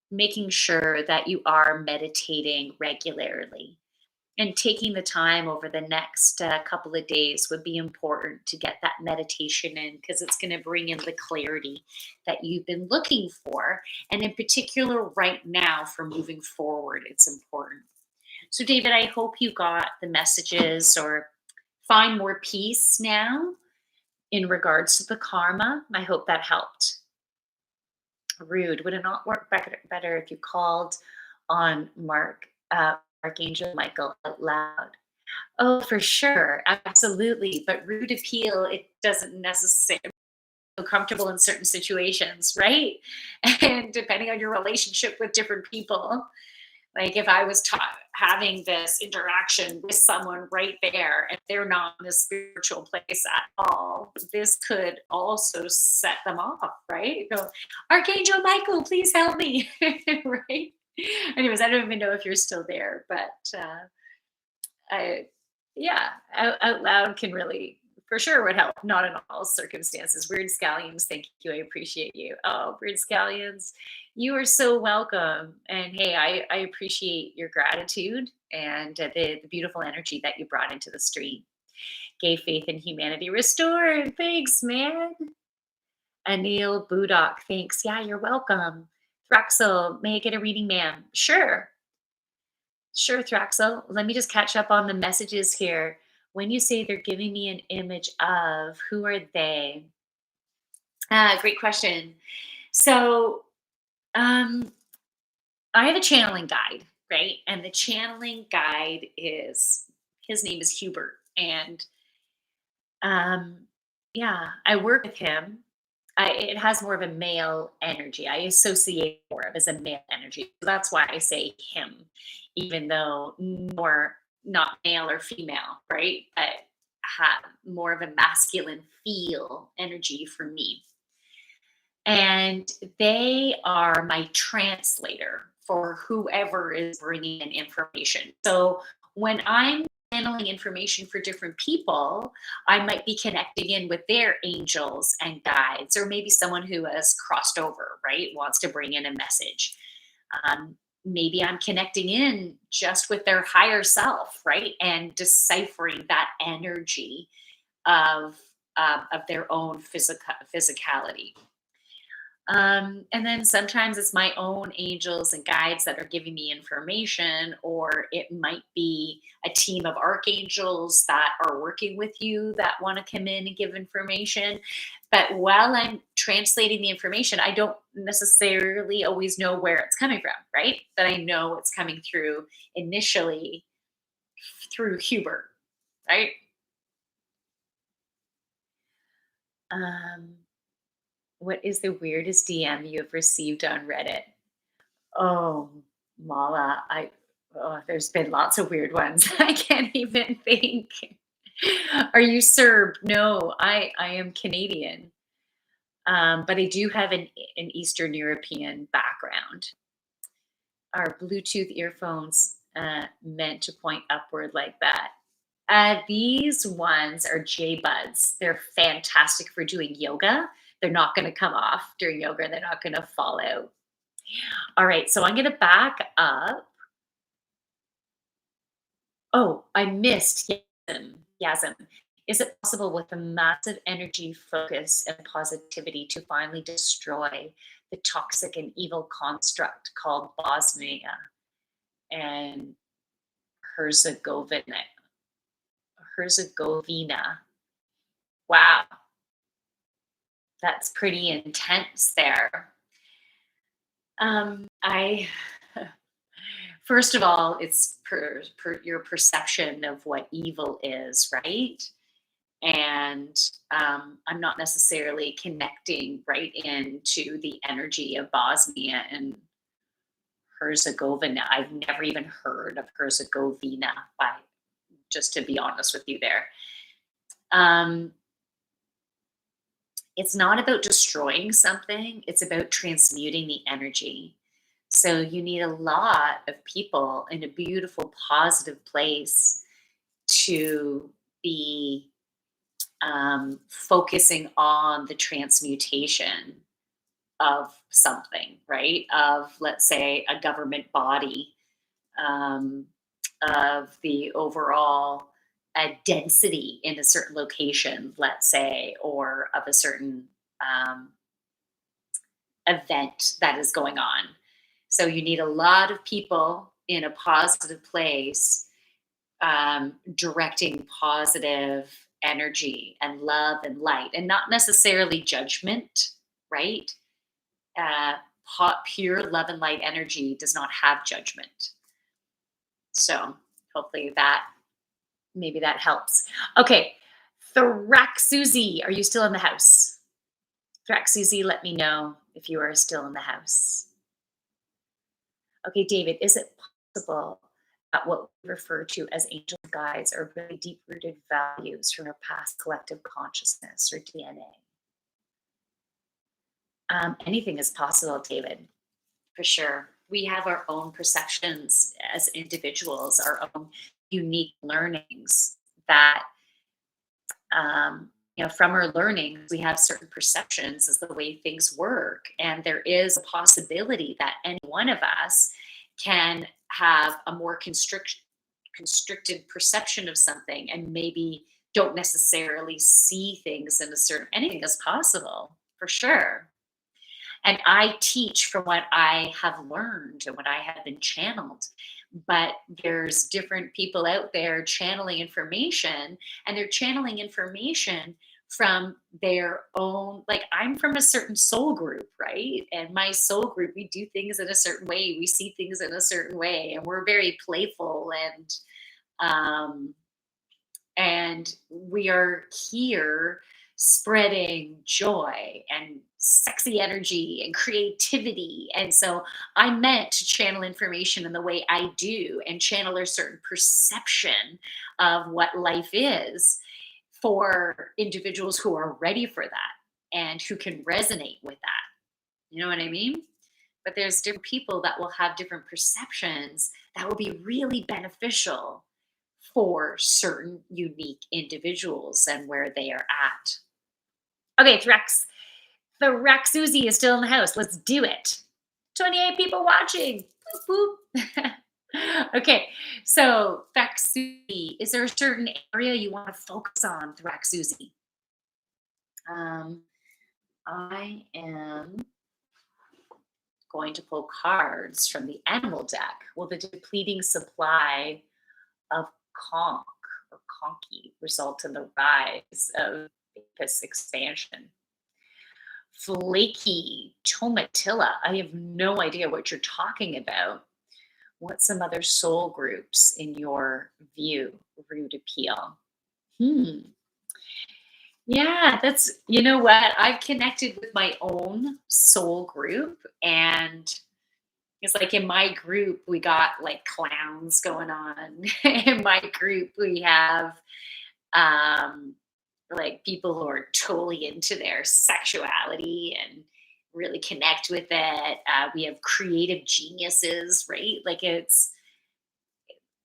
making sure that you are meditating regularly and taking the time over the next couple of days would be important to get that meditation in, because it's going to bring in the clarity that you've been looking for. And in particular, right now, for moving forward, it's important. So, David, I hope you got the messages or find more peace now in regards to the karma. I hope that helped. Rude. Would it not work better if you called on Archangel Michael out loud? Oh, for sure. Absolutely. But rude appeal, it doesn't necessarily feel comfortable in certain situations, right? And depending on your relationship with different people, like if I was having this interaction with someone right there and they're not in a spiritual place at all, this could also set them off, right? Go, Archangel Michael, please help me, right? Anyways, I don't even know if you're still there, but I, yeah, out loud can really, for sure, would help. Not in all circumstances. Weird Scallions, thank you. I appreciate you. Oh, Weird Scallions, you are so welcome. And hey, I appreciate your gratitude and the beautiful energy that you brought into the stream. Gay faith in humanity restored. Thanks, man. Anil Budok, thanks. Yeah, you're welcome. Thraxel, may I get a reading, ma'am? Sure. Sure, Thraxel. Let me just catch up on the messages here. When you say they're giving me an image of, who are they? Great question. So, um, I have a channeling guide, right? And the channeling guide is, his name is Hubert. And um, yeah, I work with him. It has more of a male energy. I associate more of as a male energy. So that's why I say him, even though more not male or female, right? But have more of a masculine feel energy for me. And they are my translator for whoever is bringing in information. So when I'm channeling information for different people, I might be connecting in with their angels and guides, or maybe someone who has crossed over, right? Wants to bring in a message. Maybe I'm connecting in just with their higher self, right? And deciphering that energy of of their own physicality. And then sometimes it's my own angels and guides that are giving me information, or it might be a team of archangels that are working with you that want to come in and give information. But while I'm translating the information, I don't necessarily always know where it's coming from, right? But I know it's coming through initially through Hubert, right? Um, what is the weirdest DM you have received on Reddit? Oh, Mala, there's been lots of weird ones. I can't even think. Are you Serb? No, I am Canadian, but I do have an Eastern European background. Are Bluetooth earphones meant to point upward like that? These ones are J Buds. They're fantastic for doing yoga. They're not going to come off during yoga. They're not going to fall out. All right, so I'm going to back up. Oh, I missed Yasm. Yasm. Is it possible with a massive energy focus and positivity to finally destroy the toxic and evil construct called Bosnia and Herzegovina? Herzegovina. Wow, that's pretty intense there. I First of all, it's your perception of what evil is, right? And I'm not necessarily connecting right into the energy of Bosnia and Herzegovina. I've never even heard of Herzegovina, by, just to be honest with you there. Um, it's not about destroying something, it's about transmuting the energy. So you need a lot of people in a beautiful, positive place to be focusing on the transmutation of something, right? Of, let's say, a government body, um, of the overall density in a certain location, let's say, or of a certain um, event that is going on. So you need a lot of people in a positive place, directing positive energy and love and light, and not necessarily judgment, right? Uh, Pure love and light energy does not have judgment. So hopefully that maybe that helps. Okay, Thrax Susie, are you still in the house? Thrax Susie, let me know if you are still in the house. Okay, David, is it possible that what we refer to as angel guides are really deep rooted values from our past collective consciousness or DNA? Anything is possible, David, for sure. We have our own perceptions as individuals, our own unique learnings that, from our learnings, we have certain perceptions as the way things work. And there is a possibility that any one of us can have a more constricted perception of something and maybe don't necessarily see things in a certain, anything is possible for sure. And I teach from what I have learned and what I have been channeled. But there's different people out there channeling information, and they're channeling information from their own, like, I'm from a certain soul group, right? And my soul group, we do things in a certain way, we see things in a certain way, and we're very playful, um and we are here spreading joy and sexy energy and creativity. And so I meant to channel information in the way I do and channel a certain perception of what life is for individuals who are ready for that and who can resonate with that. You know what I mean? But there's different people that will have different perceptions that will be really beneficial for certain unique individuals and where they are at. Okay, Threx. The Rex Susie is still in the house. Let's do it. 28 people watching. Boop, boop. Okay, so Threx Susie, is there a certain area you want to focus on, Threx Susie? Um, I am going to pull cards from the animal deck. Will the depleting supply of conch or conky result in the rise of this expansion? Flaky tomatilla. I have no idea what you're talking about. What some other soul groups in your view root appeal? Hmm. Yeah, that's, you know what? I've connected with my own soul group, and it's like in my group, we got like clowns going on. In my group, we have um, like people who are totally into their sexuality and really connect with it. We have creative geniuses, right? Like it's,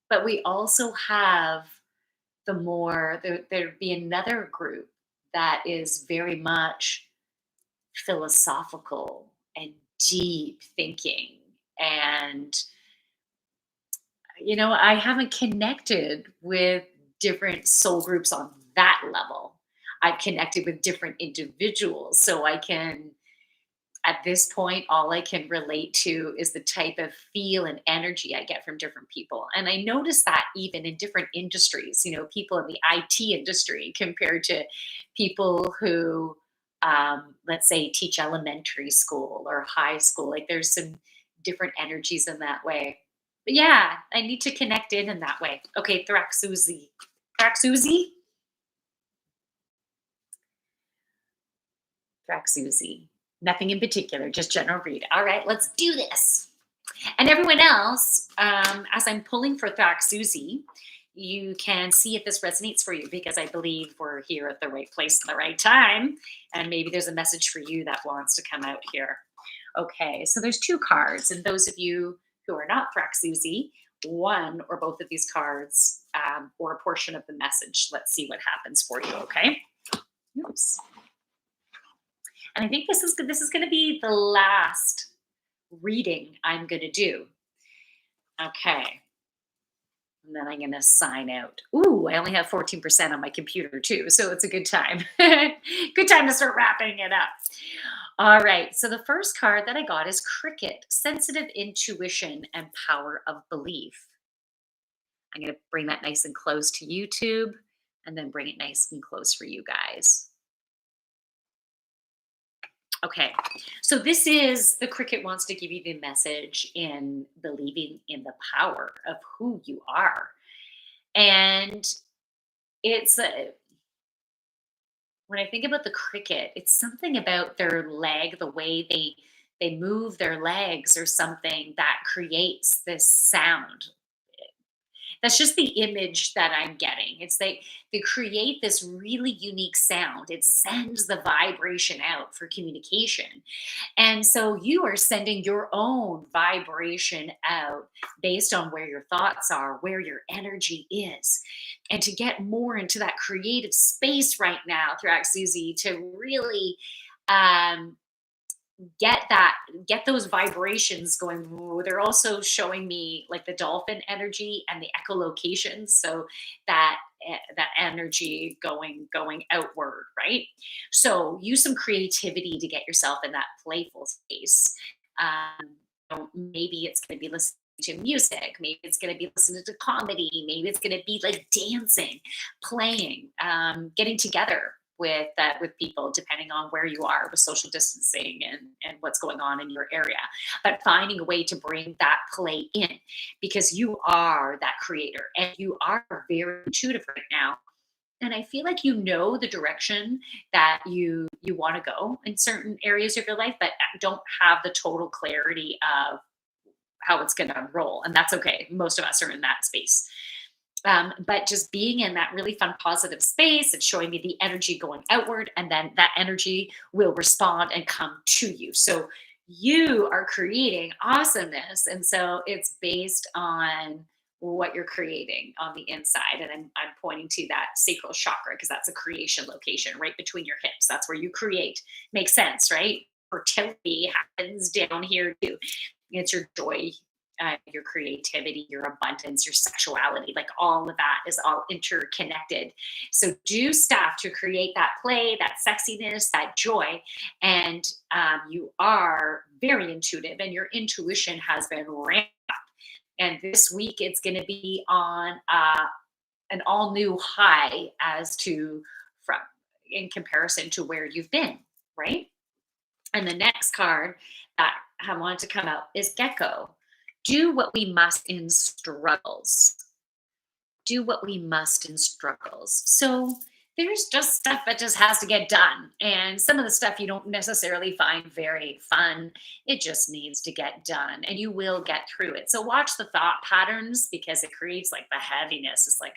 but we also have there'd be another group that is very much philosophical and deep thinking. And I haven't connected with different soul groups on that level. I've connected with different individuals. So I can, at this point, all I can relate to is the type of feel and energy I get from different people. And I notice that even in different industries, people in the IT industry compared to people who, let's say, teach elementary school or high school. Like there's some different energies in that way. But yeah, I need to connect in that way. Okay, Thraxuzi. Thraxuzi? Thraxuzi. Nothing in particular, just general read. All right, let's do this. And everyone else, as I'm pulling for Thraxuzi, you can see if this resonates for you, because I believe we're here at the right place at the right time. And maybe there's a message for you that wants to come out here. Okay, so there's two cards. And those of you who are not Thraxuzi, one or both of these cards, or a portion of the message. Let's see what happens for you, okay? Oops. And I think this is going to be the last reading I'm going to do. Okay. And then I'm going to sign out. Ooh, I only have 14% on my computer too. So it's a good time. Good time to start wrapping it up. All right. So the first card that I got is Cricket, Sensitive Intuition and Power of Belief. I'm going to bring that nice and close to YouTube and then bring it nice and close for you guys. Okay, so this is the cricket wants to give you the message in believing in the power of who you are. And it's when I think about the cricket, it's something about their leg, the way they move their legs or something that creates this sound. That's just the image that I'm getting. It's they create this really unique sound. It sends the vibration out for communication. And so you are sending your own vibration out based on where your thoughts are, where your energy is. And to get more into that creative space right now throughout Susie to really um, get those vibrations going. Ooh, they're also showing me like the dolphin energy and the echolocation, so that energy going outward, right? So use some creativity to get yourself in that playful space. Maybe it's going to be listening to music, maybe it's going to be listening to comedy, maybe it's going to be like dancing, playing, getting together with people, depending on where you are with social distancing and what's going on in your area, but finding a way to bring that play in, because you are that creator and you are very intuitive right now. And I feel like you know the direction that you want to go in certain areas of your life, but don't have the total clarity of how it's going to unroll. And that's okay. Most of us are in that space. But just being in that really fun, positive space, it's showing me the energy going outward, and then that energy will respond and come to you. So you are creating awesomeness. And so it's based on what you're creating on the inside. And I'm pointing to that sacral chakra because that's a creation location right between your hips. That's where you create. Makes sense, right? Fertility happens down here too. It's your joy, your creativity, your abundance, your sexuality, like all of that is all interconnected. So do stuff to create that play, that sexiness, that joy. And you are very intuitive, and your intuition has been ramped up. And this week it's going to be on an all new high as to from in comparison to where you've been, right? And the next card that I want to come out is Gecko. Do what we must in struggles. Do what we must in struggles. So there's just stuff that just has to get done. And some of the stuff you don't necessarily find very fun. It just needs to get done and you will get through it. So watch the thought patterns because it creates like the heaviness. It's like,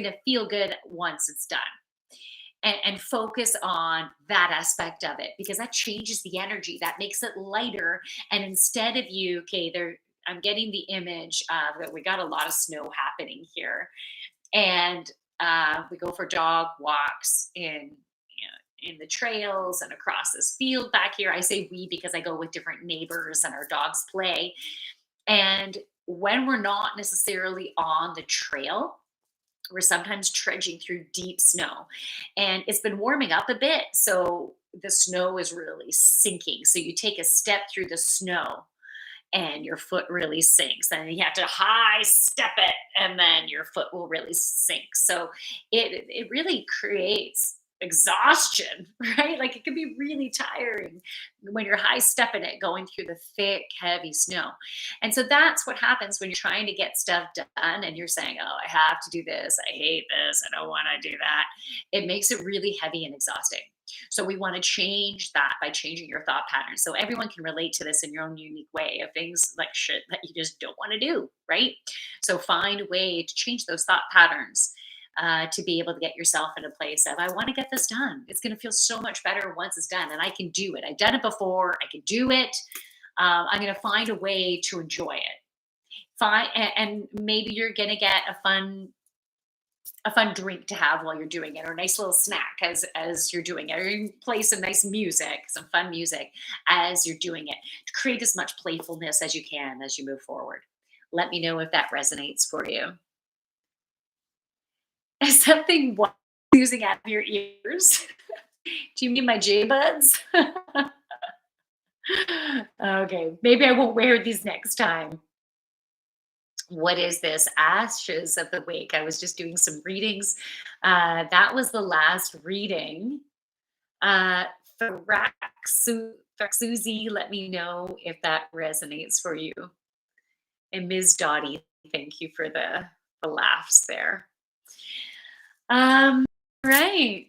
to feel good once it's done. And focus on that aspect of it because that changes the energy, that makes it lighter. And instead of you, okay, there, I'm getting the image of that we got a lot of snow happening here, and we go for dog walks in the trails and across this field back here. I say we because I go with different neighbors and our dogs play. And when we're not necessarily on the trail, we're sometimes trudging through deep snow, and it's been warming up a bit, so the snow is really sinking. So you take a step through the snow and your foot really sinks, and you have to high step it and then your foot will really sink. So it really creates exhaustion, right? Like it can be really tiring when you're high stepping it going through the thick heavy snow. And so that's what happens when you're trying to get stuff done and you're saying, oh, I have to do this, I hate this, I don't want to do that. It makes it really heavy and exhausting. So we want to change that by changing your thought patterns. So everyone can relate to this in your own unique way of things like shit that you just don't want to do, right? So find a way to change those thought patterns to be able to get yourself in a place of, I want to get this done. It's going to feel so much better once it's done. And I can do it. I've done it before. I can do it. I'm going to find a way to enjoy it. Fine. And maybe you're going to get a fun a fun drink to have while you're doing it, or a nice little snack as you're doing it, or you can play some nice music, some fun music as you're doing it, to create as much playfulness as you can as you move forward. Let me know if that resonates for you. Is something using out of your ears? Do you mean my J buds? Okay, maybe I won't wear these next time. What is this? Ashes of the Wake. I was just doing some readings. That was the last reading. Uh, Thraxuzi, let me know if that resonates for you. And Ms. Dottie, thank you for the laughs there. Right.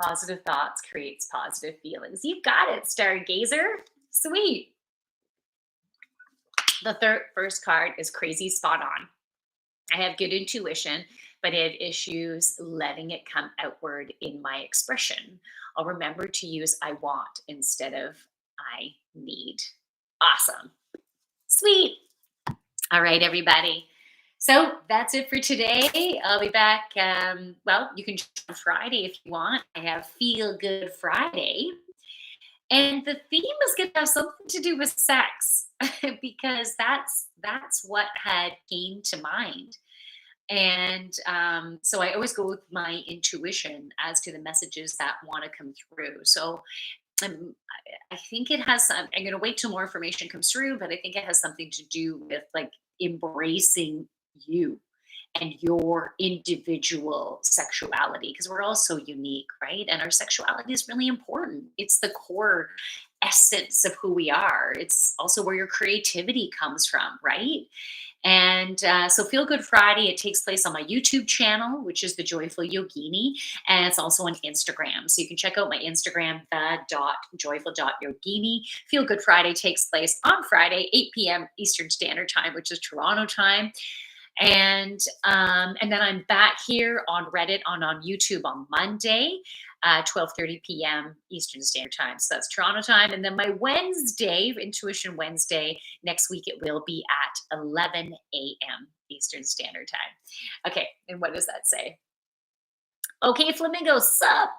Positive thoughts creates positive feelings. You got it, Stargazer. Sweet. The first card is crazy spot on. I have good intuition, but I have issues letting it come outward in my expression. I'll remember to use I want instead of I need. Awesome. Sweet. All right, everybody. So that's it for today. I'll be back. Well, you can on Friday if you want. I have Feel Good Friday. And the theme is going to have something to do with sex because that's what had came to mind. And so I always go with my intuition as to the messages that want to come through. So I think it has some, I'm going to wait till more information comes through, but I think it has something to do with like embracing you and your individual sexuality because we're all so unique, right? And our sexuality is really important. It's the core essence of who we are. It's also where your creativity comes from, right? And so Feel Good Friday, it takes place on my YouTube channel, which is The Joyful Yogini. And it's also on Instagram. So you can check out my Instagram, the.joyful.yogini. Feel Good Friday takes place on Friday, 8 p.m. Eastern Standard Time, which is Toronto time. And then I'm back here on Reddit on YouTube on Monday, 12:30 p.m. Eastern Standard Time. So that's Toronto time. And then my Wednesday, Intuition Wednesday, next week it will be at 11 a.m. Eastern Standard Time. Okay, and what does that say? Okay, Flamingo, sup.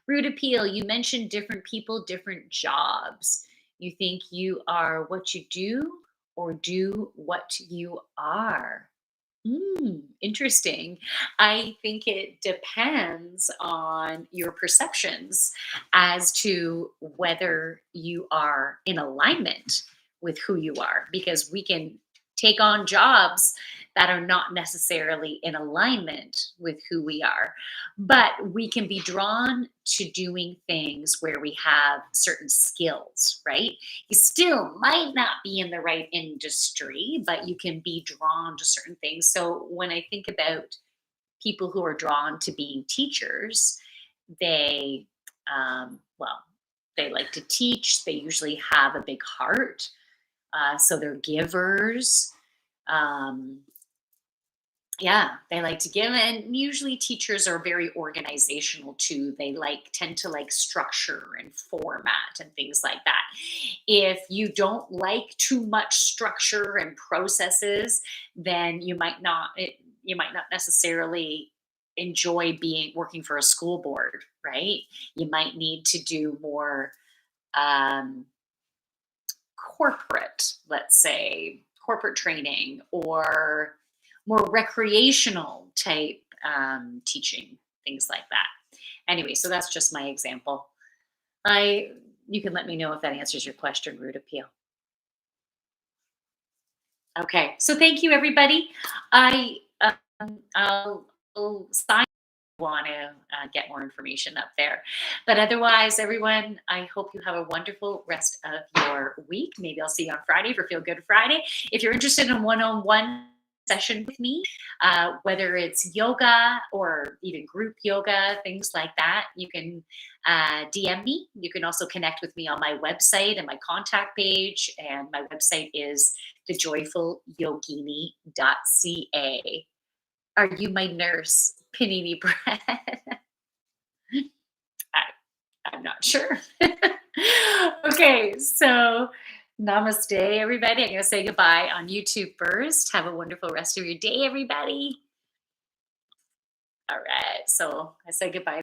Root Appeal, you mentioned different people, different jobs. You think you are what you do or do what you are? Interesting. I think it depends on your perceptions as to whether you are in alignment with who you are, because we can take on jobs that are not necessarily in alignment with who we are, but we can be drawn to doing things where we have certain skills, right? You still might not be in the right industry, but you can be drawn to certain things. So when I think about people who are drawn to being teachers, they, well, they like to teach. They usually have a big heart. So they're givers. Um, yeah, they like to give, and usually teachers are very organizational too. They tend to like structure and format and things like that. If you don't like too much structure and processes, then you might not necessarily enjoy being working for a school board, right? You might need to do more um, corporate, let's say, corporate training or more recreational type teaching, things like that. Anyway, so that's just my example. You can let me know if that answers your question, Root Appeal. Okay, so thank you, everybody. I'll sign. Want to get more information up there. But otherwise, everyone, I hope you have a wonderful rest of your week. Maybe I'll see you on Friday for Feel Good Friday. If you're interested in one-on-one session with me, whether it's yoga or even group yoga, things like that, you can DM me. You can also connect with me on my website and my contact page. And my website is thejoyfulyogini.ca. Are you my nurse, Panini Bread? I'm not sure. Okay, so Namaste, everybody. I'm going to say goodbye on YouTube first. Have a wonderful rest of your day, everybody. All right. So I say goodbye.